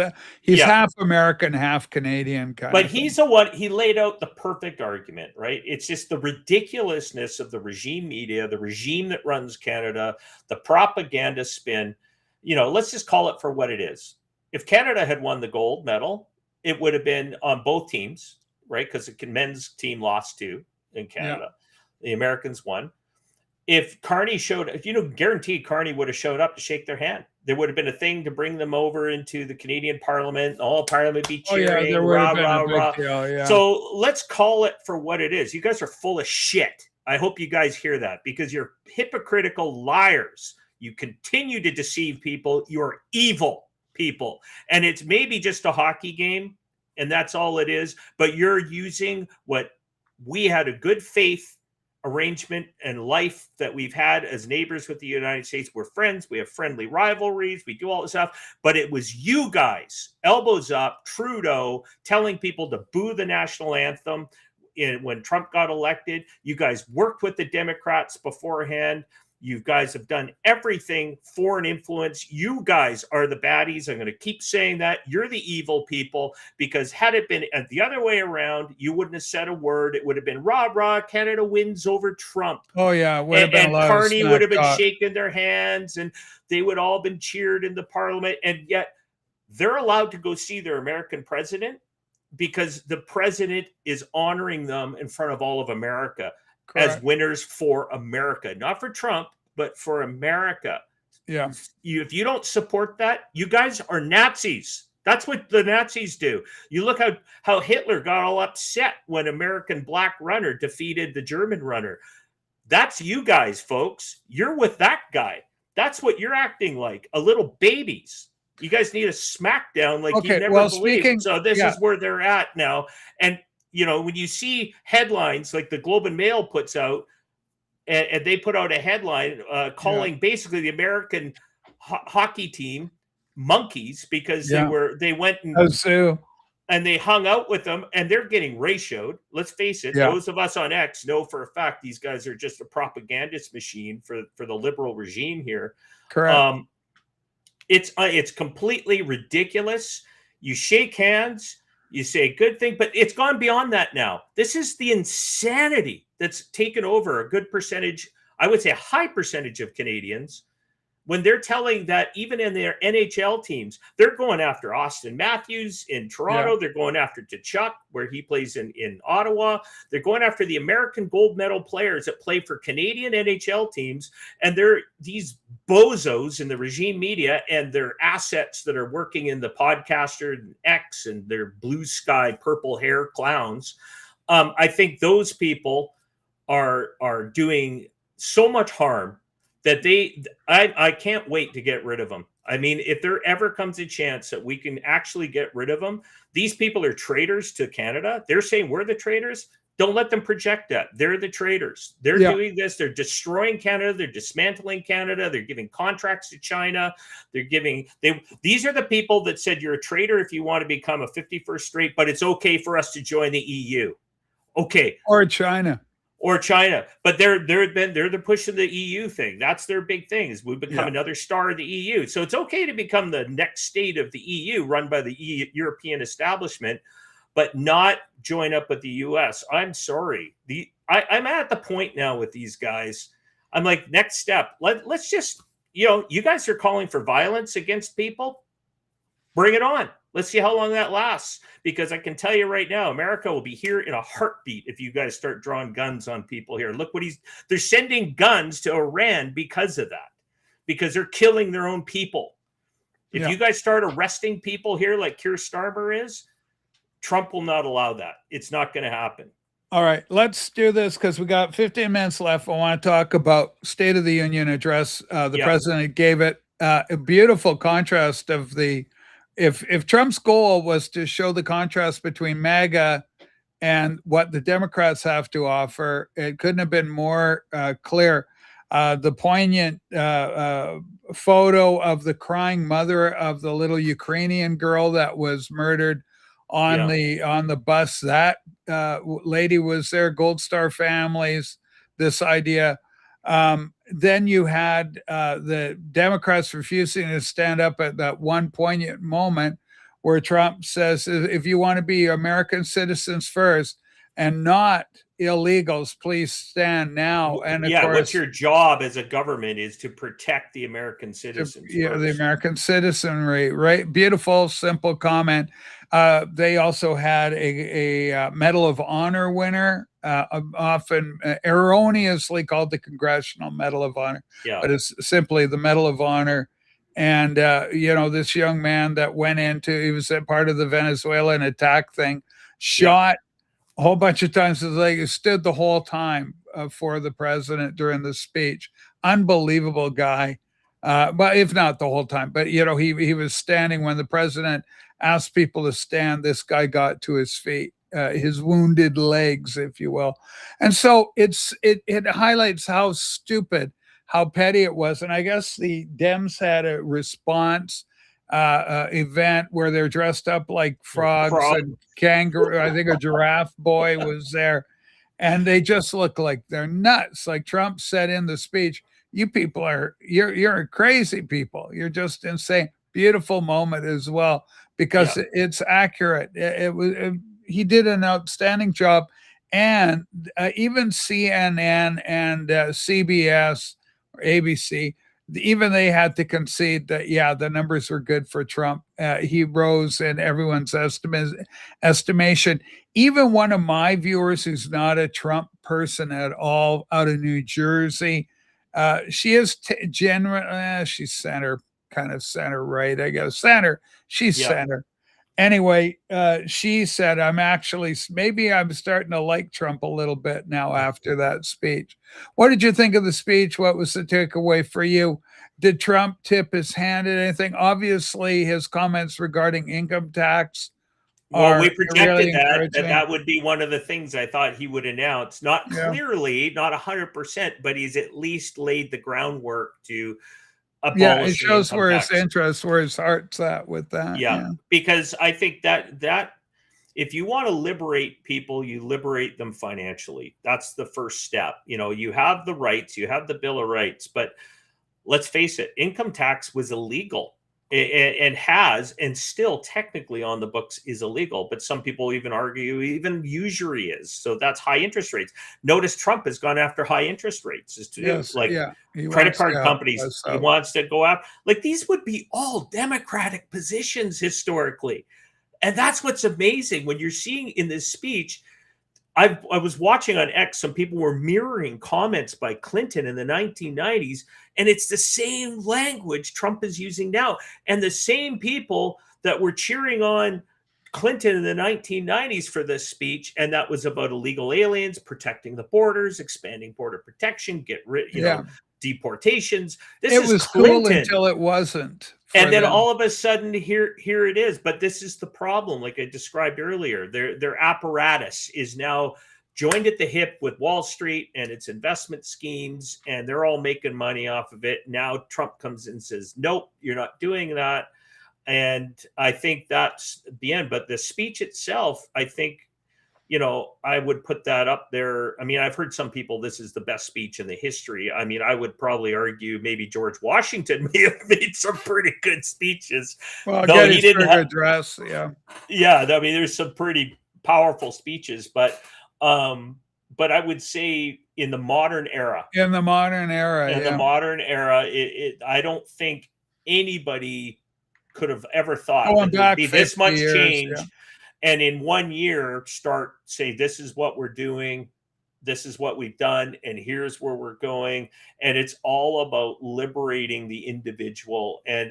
half American, half Canadian kind. But he's the one. He laid out the perfect argument, right? It's just the ridiculousness of the regime media, the regime that runs Canada, the propaganda spin. Let's just call it for what it is. If Canada had won the gold medal, it would have been on both teams, right? Because the men's team lost too. In Canada, the Americans won. If Carney guaranteed Carney would have showed up to shake their hand. There would have been a thing to bring them over into the Canadian Parliament. All Parliament be cheering. There would have been a big deal, So let's call it for what it is. You guys are full of shit. I hope you guys hear that, because you're hypocritical liars. You continue to deceive people. You're evil people, and it's maybe just a hockey game, and that's all it is. But you're using what we had a good faith arrangement and life that we've had as neighbors with the United States. We're friends. We have friendly rivalries. We do all this stuff. But it was you guys, elbows up, Trudeau, telling people to boo the national anthem when Trump got elected. You guys worked with the Democrats beforehand. You guys have done everything, foreign influence. You guys are the baddies. I'm going to keep saying that. You're the evil people, because had it been the other way around, you wouldn't have said a word. It would have been rah, rah, Canada wins over Trump. Oh, yeah. And Carney would have been shaking their hands, and they would all been cheered in the Parliament. And yet they're allowed to go see their American president because the president is honoring them in front of all of America. Correct. As winners for America, not for Trump, but for America. Yeah. If you don't support that, you guys are Nazis. That's what the Nazis do. You look how Hitler got all upset when American black runner defeated the German runner. That's you guys, folks. You're with that guy. That's what you're acting like, a little babies. You guys need a smackdown like you never believed. So this is where they're at now. And when you see headlines like the Globe and Mail puts out, and they put out a headline calling basically the American hockey team monkeys because they went and they hung out with them, and they're getting ratioed. Let's face it, those of us on X know for a fact these guys are just a propagandist machine for the liberal regime here. Correct. It's completely ridiculous. You shake hands. You say a good thing, but it's gone beyond that now. This is the insanity that's taken over a good percentage, I would say a high percentage of Canadians, when they're telling that even in their NHL teams, they're going after Austin Matthews in Toronto. They're going after Tkachuk, where he plays in Ottawa. They're going after the American gold medal players that play for Canadian NHL teams. And they're these bozos in the regime media and their assets that are working in the podcaster and X and their blue sky, purple hair clowns. I think those people are doing so much harm that I can't wait to get rid of them. I mean, if there ever comes a chance that we can actually get rid of them, these people are traitors to Canada. They're saying we're the traitors. Don't let them project that. They're the traitors. They're doing this. They're destroying Canada. They're dismantling Canada. They're giving contracts to China. These are the people that said you're a traitor if you want to become a 51st state, but it's okay for us to join the EU. Okay. Or China. But they're pushing the EU thing. That's their big thing, is we become another star of the EU. So it's okay to become the next state of the EU run by the European establishment, but not join up with the US. I'm sorry. I'm at the point now with these guys. I'm like, next step. Let's just, you guys are calling for violence against people. Bring it on. Let's see how long that lasts, because I can tell you right now, America will be here in a heartbeat if you guys start drawing guns on people here. Look what they're sending guns to Iran because of that, because they're killing their own people. If you guys start arresting people here like Keir Starmer is, Trump will not allow that. It's not going to happen. All right, let's do this because we got 15 minutes left. I want to talk about State of the Union address. The president gave it a beautiful contrast of if Trump's goal was to show the contrast between MAGA and what the Democrats have to offer, it couldn't have been more clear. The poignant photo of the crying mother of the little Ukrainian girl that was murdered on the bus. That lady was there. Gold Star families. This idea. Then you had the Democrats refusing to stand up at that one poignant moment where Trump says, if you want to be American citizens first and not illegals, please stand now. And of course, what's your job as a government is to protect the American citizens. The American citizenry, right? Beautiful, simple comment. They also had a Medal of Honor winner, often erroneously called the Congressional Medal of Honor, but it's simply the Medal of Honor. And, this young man that he was a part of the Venezuelan attack thing, shot a whole bunch of times. He stood the whole time for the president during the speech. Unbelievable guy. But if not the whole time, but he was standing when the president asked people to stand. This guy got to his feet, his wounded legs, if you will. And so it highlights how stupid, how petty it was. And I guess the Dems had a response event where they're dressed up like frogs and kangaroo. I think a giraffe boy was there, and they just look like they're nuts. Like Trump said in the speech, you people you're crazy people. You're just insane. Beautiful moment as well, because it's accurate. He did an outstanding job. And even CNN and CBS or ABC, even they had to concede that, the numbers were good for Trump. He rose in everyone's estimation. Even one of my viewers who's not a Trump person at all, out of New Jersey, she is she's center, kind of center right, I guess. Center. She's center. Anyway, she said, maybe I'm starting to like Trump a little bit now after that speech. What did you think of the speech? What was the takeaway for you? Did Trump tip his hand at anything? Obviously, his comments regarding income tax. Well, we projected really that would be one of the things I thought he would announce. Not clearly, not 100%, but he's at least laid the groundwork to it shows where his interest, where his heart's at with that. Because I think that if you want to liberate people, you liberate them financially. That's the first step. You have the rights, you have the Bill of Rights, but let's face it, income tax was illegal and has, and still technically on the books is illegal. But some people even argue even usury is. So that's high interest rates. Notice Trump has gone after high interest rates as to Yes. like Yeah. He credit wants, card yeah, companies. that's He wants to go after, like, these would be all Democratic positions historically. And that's what's amazing when you're seeing in this speech. I was watching on X, some people were mirroring comments by Clinton in the 1990s, and it's the same language Trump is using now. And the same people that were cheering on Clinton in the 1990s for this speech, and that was about illegal aliens, protecting the borders, expanding border protection, get rid, yeah. deportations. This It is was cool Clinton. until it wasn't. And for then them. all of a sudden, here it is. But this is the problem, like I described earlier. Their apparatus is now joined at the hip with Wall Street and its investment schemes, and they're all making money off of it. Now Trump comes in and says, "Nope, you're not doing that." And I think that's the end. But the speech itself, I think, I would put that up there. I mean, I've heard some people, this is the best speech in the history. I mean, I would probably argue maybe George Washington may have made some pretty good speeches. Well, No, he didn't Gettysburg have. Address. Yeah. Yeah, I mean, there's some pretty powerful speeches, but I would say in the modern era, In the modern era. I don't think anybody could have ever thought Going that there'd back be this 50 much years, change. yeah. And in 1 year, start say, this is what we're doing, this is what we've done, and here's where we're going. And it's all about liberating the individual. And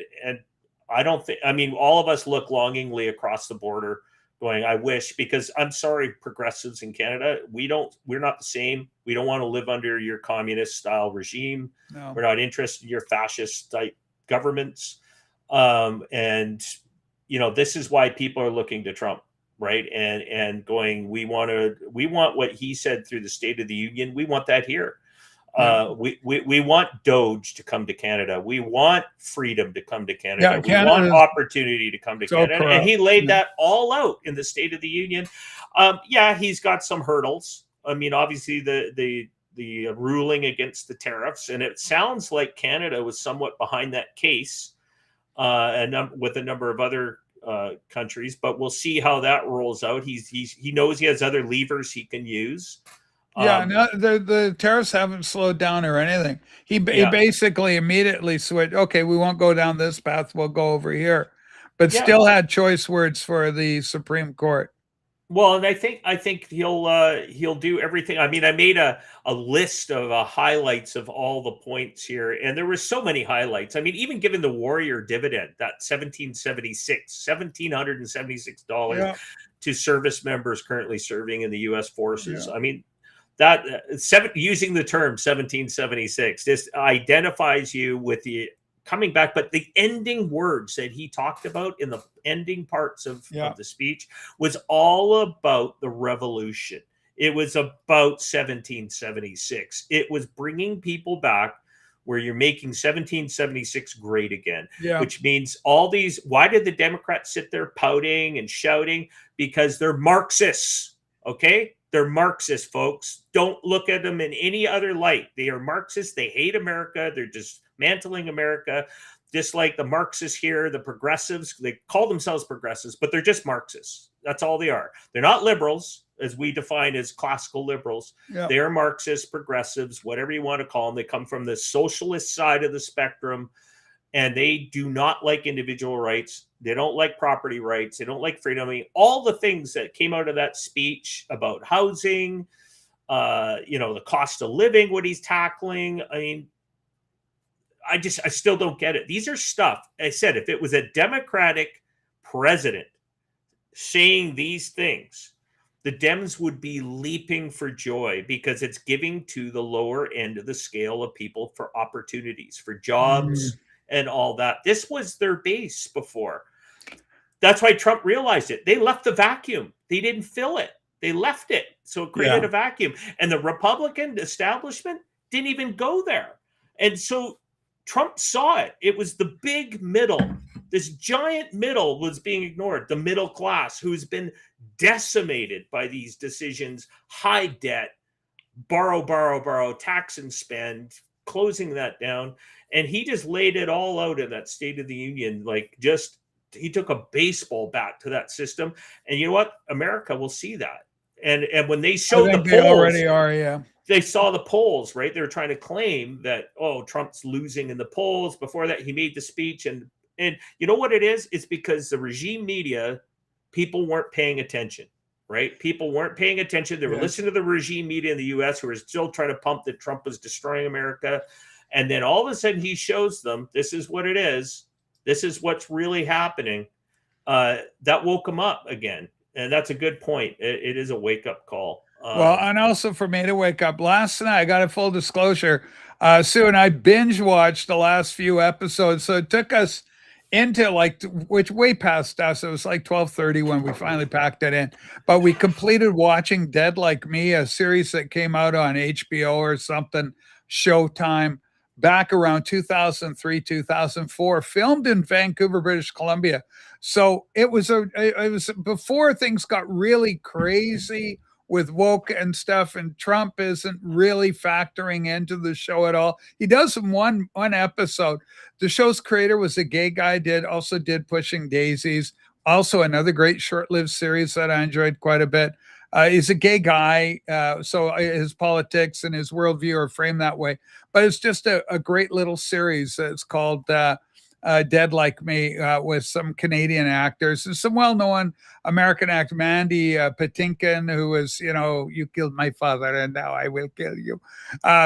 I don't think, I mean, all of us look longingly across the border going, I wish, because I'm sorry, progressives in Canada, we're not the same. We don't want to live under your communist style regime. No. We're not interested in your fascist type governments. And this is why people are looking to Trump. Right. And going, we want what he said through the State of the Union. We want that here. Yeah. We want Doge to come to Canada. We want freedom to come to Canada. Yeah, we want opportunity to come to Canada. corrupt. And he laid that all out in the State of the Union. Yeah, he's got some hurdles. I mean, obviously the ruling against the tariffs, and it sounds like Canada was somewhat behind that case, and with a number of other countries, but we'll see how that rolls out. He knows he has other levers he can use. Yeah, no, the tariffs haven't slowed down or anything. He basically immediately switched. Okay, we won't go down this path. We'll go over here, but still had choice words for the Supreme Court. Well, and I think he'll do everything. I mean, I made a list of highlights of all the points here, and there were so many highlights. I mean, even given the Warrior dividend, that $1,776 to service members currently serving in the U.S. forces. Yeah. I mean, that using the term 1776 just identifies you with the coming back, but the ending words that he talked about in the ending parts of the speech was all about the revolution. It was about 1776. It was bringing people back where you're making 1776 great again, which means all these, why did the Democrats sit there pouting and shouting? Because they're Marxists, okay? They're Marxist, folks. Don't look at them in any other light. They are Marxists. They hate America. They're dismantling America, just like the Marxists here, the progressives. They call themselves progressives, but they're just Marxists. That's all they are. They're not liberals, as we define as classical liberals. They are Marxists, progressives, whatever you want to call them. They come from the socialist side of the spectrum, and they do not like individual rights. They don't like property rights. They don't like freedom. I mean, all the things that came out of that speech about housing, the cost of living, what he's tackling. I mean, I still don't get it. These are stuff. I said, if it was a Democratic president saying these things, the Dems would be leaping for joy because it's giving to the lower end of the scale of people for opportunities, for jobs, and all that. This was their base before. That's why Trump realized it. They left the vacuum. They didn't fill it. They left it. So it created a vacuum. And the Republican establishment didn't even go there. And so Trump saw it. It was the big middle. This giant middle was being ignored. The middle class, who's been decimated by these decisions, high debt, borrow, tax and spend, closing that down. And he just laid it all out in that State of the Union, like just he took a baseball bat to that system. And you know what? America will see that. And when they I showed the think they polls, already are. Yeah. they saw the polls, right? They were trying to claim that, oh, Trump's losing in the polls. Before that, he made the speech. And you know what it is? It's because the regime media, people weren't paying attention, right? People weren't paying attention. They were listening to the regime media in the US who were still trying to pump that Trump was destroying America. And then all of a sudden he shows them, this is what it is. This is what's really happening. That woke them up again. And that's a good point. It is a wake-up call. Well, and also for me to wake up last night, I got a full disclosure. Sue and I binge watched the last few episodes. So it took us into which way past us. It was like 12:30 when we finally packed it in. But we completed watching Dead Like Me, a series that came out on HBO or something, Showtime, back around 2003, 2004, filmed in Vancouver, British Columbia. So it was before things got really crazy with woke and stuff, and Trump isn't really factoring into the show at all. He does in one episode. The show's creator was a gay guy, also did Pushing Daisies, also another great short-lived series that I enjoyed quite a bit. He's a gay guy, so his politics and his worldview are framed that way. But it's just a great little series. It's called Dead Like Me, with some Canadian actors and some well-known American actor, Mandy Patinkin, who was, You Killed My Father and Now I Will Kill You,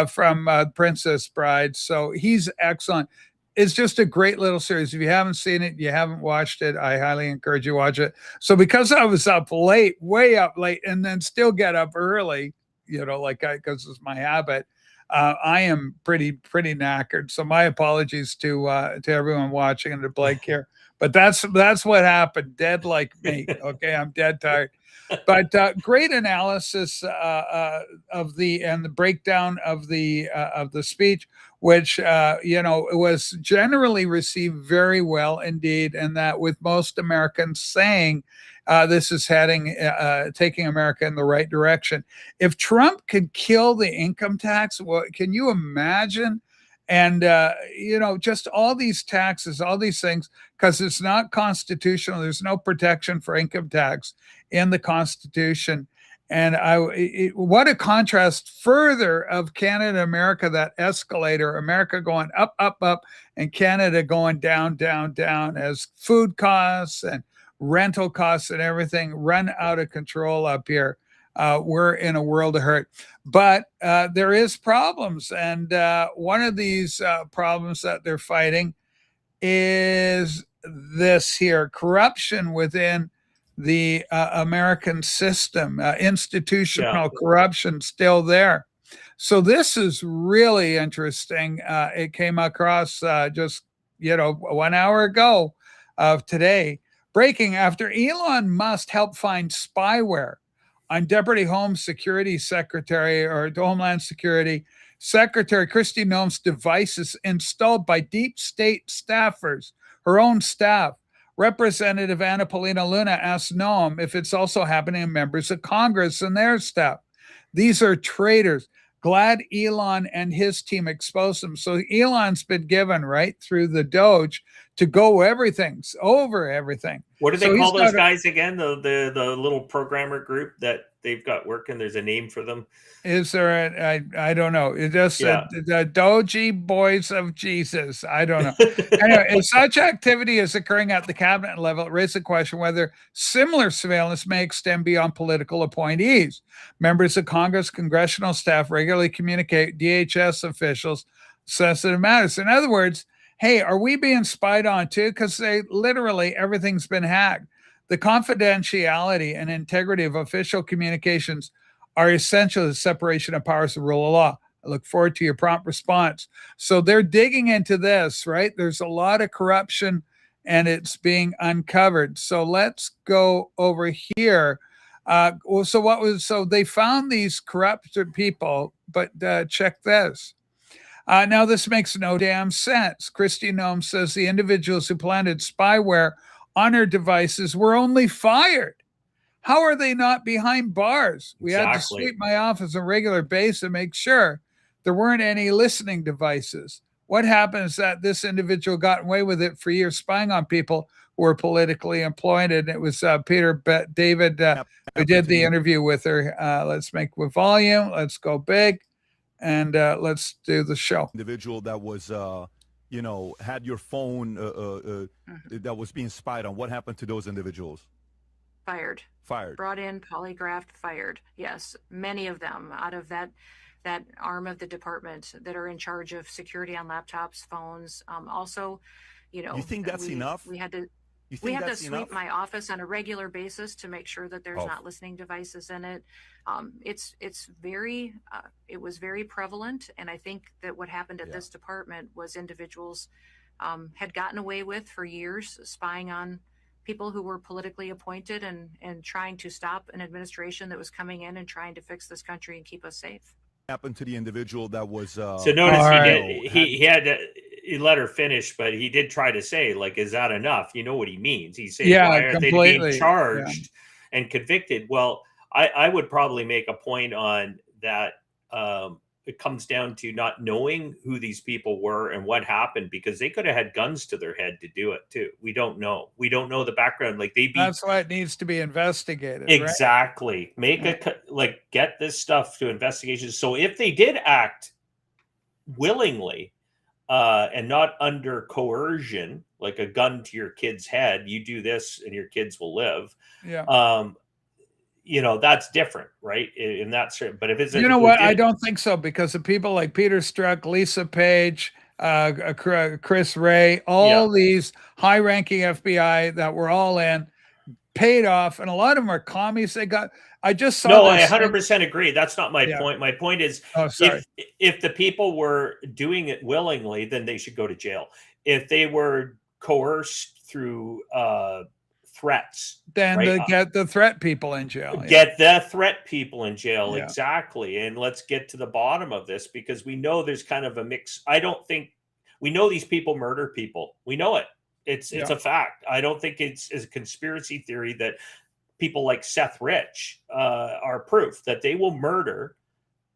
from Princess Bride. So he's excellent. It's just a great little series. If you haven't seen it, you haven't watched it, I highly encourage you to watch it. So because I was up late, way up late, and then still get up early, because it's my habit, I am pretty knackered. So my apologies to everyone watching and to Blake here. But that's what happened. Dead like me. Okay, I'm dead tired. But great analysis of the breakdown of the speech, which was generally received very well indeed, and that with most Americans saying this is taking America in the right direction. If Trump could kill the income tax, can you imagine? And, just all these taxes, all these things, because it's not constitutional. There's no protection for income tax in the Constitution. And what a contrast further of Canada, America, that escalator, America going up, up, up, and Canada going down, down, down, as food costs and rental costs and everything run out of control up here. We're in a world of hurt, but there is problems. And one of these problems that they're fighting is this here: corruption within the American system, institutional corruption still there. So this is really interesting. It came across just 1 hour ago of today. Breaking: after Elon Musk helped find spyware on Deputy Homeland Security Secretary Kristi Noem's devices installed by deep state staffers, her own staff. Representative Anna Paulina Luna asked Noem if it's also happening to members of Congress and their staff. These are traitors. Glad Elon and his team exposed them. So Elon's been given, right, through the Doge to go over everything. What do they call those guys again? The little programmer group that they've got working. There's a name for them. Is there I don't know. It just said the Doji Boys of Jesus. I don't know. Anyway, if such activity is occurring at the cabinet level, it raises the question whether similar surveillance may extend beyond political appointees. Members of Congress, congressional staff regularly communicate DHS officials sensitive matters. In other words, hey, are we being spied on too? Because everything's been hacked. The confidentiality and integrity of official communications are essential to the separation of powers and rule of law. I look forward to your prompt response. So they're digging into this, right? There's a lot of corruption and it's being uncovered. So let's go over here. So they found these corrupted people, but check this. Now, this makes no damn sense. Kristi Noem says the individuals who planted spyware on her devices were only fired. How are they not behind bars? We had to sweep my office on a regular basis and make sure there weren't any listening devices. what happens that this individual got away with it for years, spying on people who were politically employed. And it was David who did the interview with her. Let's make with volume. Let's go big. And let's do the show. Individual that was, had your phone that was being spied on. What happened to those individuals? Fired. Brought in, polygraphed, fired. Yes, many of them out of that arm of the department that are in charge of security on laptops, phones. Also, you think that's enough? We had to sweep my office on a regular basis to make sure that there's not listening devices in it. It was very prevalent, and I think that what happened at this department was individuals had gotten away with for years spying on people who were politically appointed and trying to stop an administration that was coming in and trying to fix this country and keep us safe. Happened to the individual that was so notice he let her finish, but he did try to say, like, is that enough? You know what he means. He's saying, why are they being charged and convicted? Well, I would probably make a point on that. It comes down to not knowing who these people were and what happened, because they could have had guns to their head to do it too. We don't know. We don't know the background. That's why it needs to be investigated. Exactly. Right? Get this stuff to investigation. So if they did act willingly and not under coercion, like a gun to your kid's head, you do this and your kids will live. Yeah. That's different, right? In that certain, but if it's, I don't think so, because of people like Peter Strzok, Lisa Page, Chris Wray, all these high-ranking FBI that were all in, paid off, and a lot of them are commies. I just saw. No, I 100% agree. That's not my point. My point is, if the people were doing it willingly, then they should go to jail. If they were coerced through threats, then they get the threat people in jail. Get the threat people in jail. Exactly. And let's get to the bottom of this, because we know there's kind of a mix. I don't think we know these people murder people. We know it. It's a fact. I don't think it's a conspiracy theory that people like Seth Rich are proof that they will murder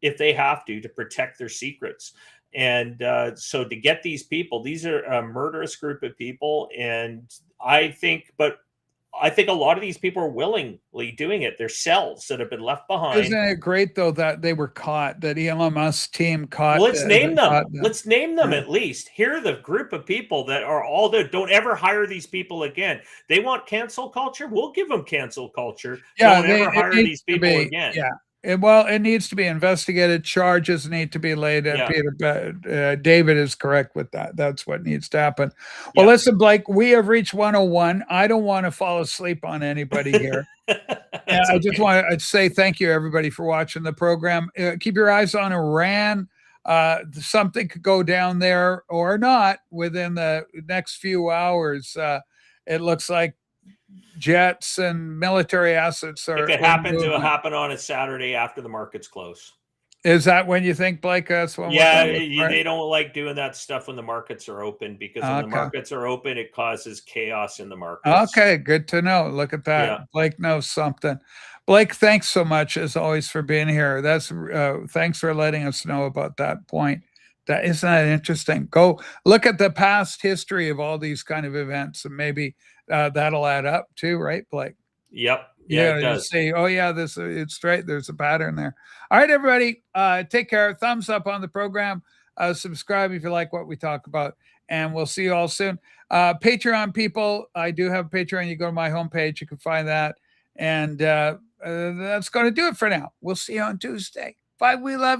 if they have to protect their secrets. And so to get these people, these are a murderous group of people. And I think a lot of these people are willingly doing it. They're cells that have been left behind. Isn't it great, though, that they were caught, that Elon Musk's team caught? Well, let's name them. Let's name them at least. Here are the group of people that are all there. Don't ever hire these people again. They want cancel culture. We'll give them cancel culture. Don't ever hire these people again. Yeah. It needs to be investigated. Charges need to be laid. David is correct with that. That's what needs to happen. Well, listen, Blake, we have reached 101. I don't want to fall asleep on anybody here. I just want to say thank you, everybody, for watching the program. Keep your eyes on Iran. Something could go down there or not within the next few hours. It looks like jets and military assets are. It could happen on a Saturday after the markets close. Is that when you think, Blake? That's when. They don't like doing that stuff when the markets are open, because when the markets are open, it causes chaos in the markets. Okay, good to know. Look at that. Yeah. Blake knows something. Blake, thanks so much as always for being here. Thanks for letting us know about that point. Isn't that interesting? Go look at the past history of all these kind of events, and maybe that'll add up too, right, Blake? Yep. Yeah, it does. Say, it's straight. There's a pattern there. All right, everybody, take care. Thumbs up on the program. Subscribe if you like what we talk about, and we'll see you all soon. Patreon people, I do have a Patreon. You go to my homepage, you can find that, and that's going to do it for now. We'll see you on Tuesday. Bye. We love you.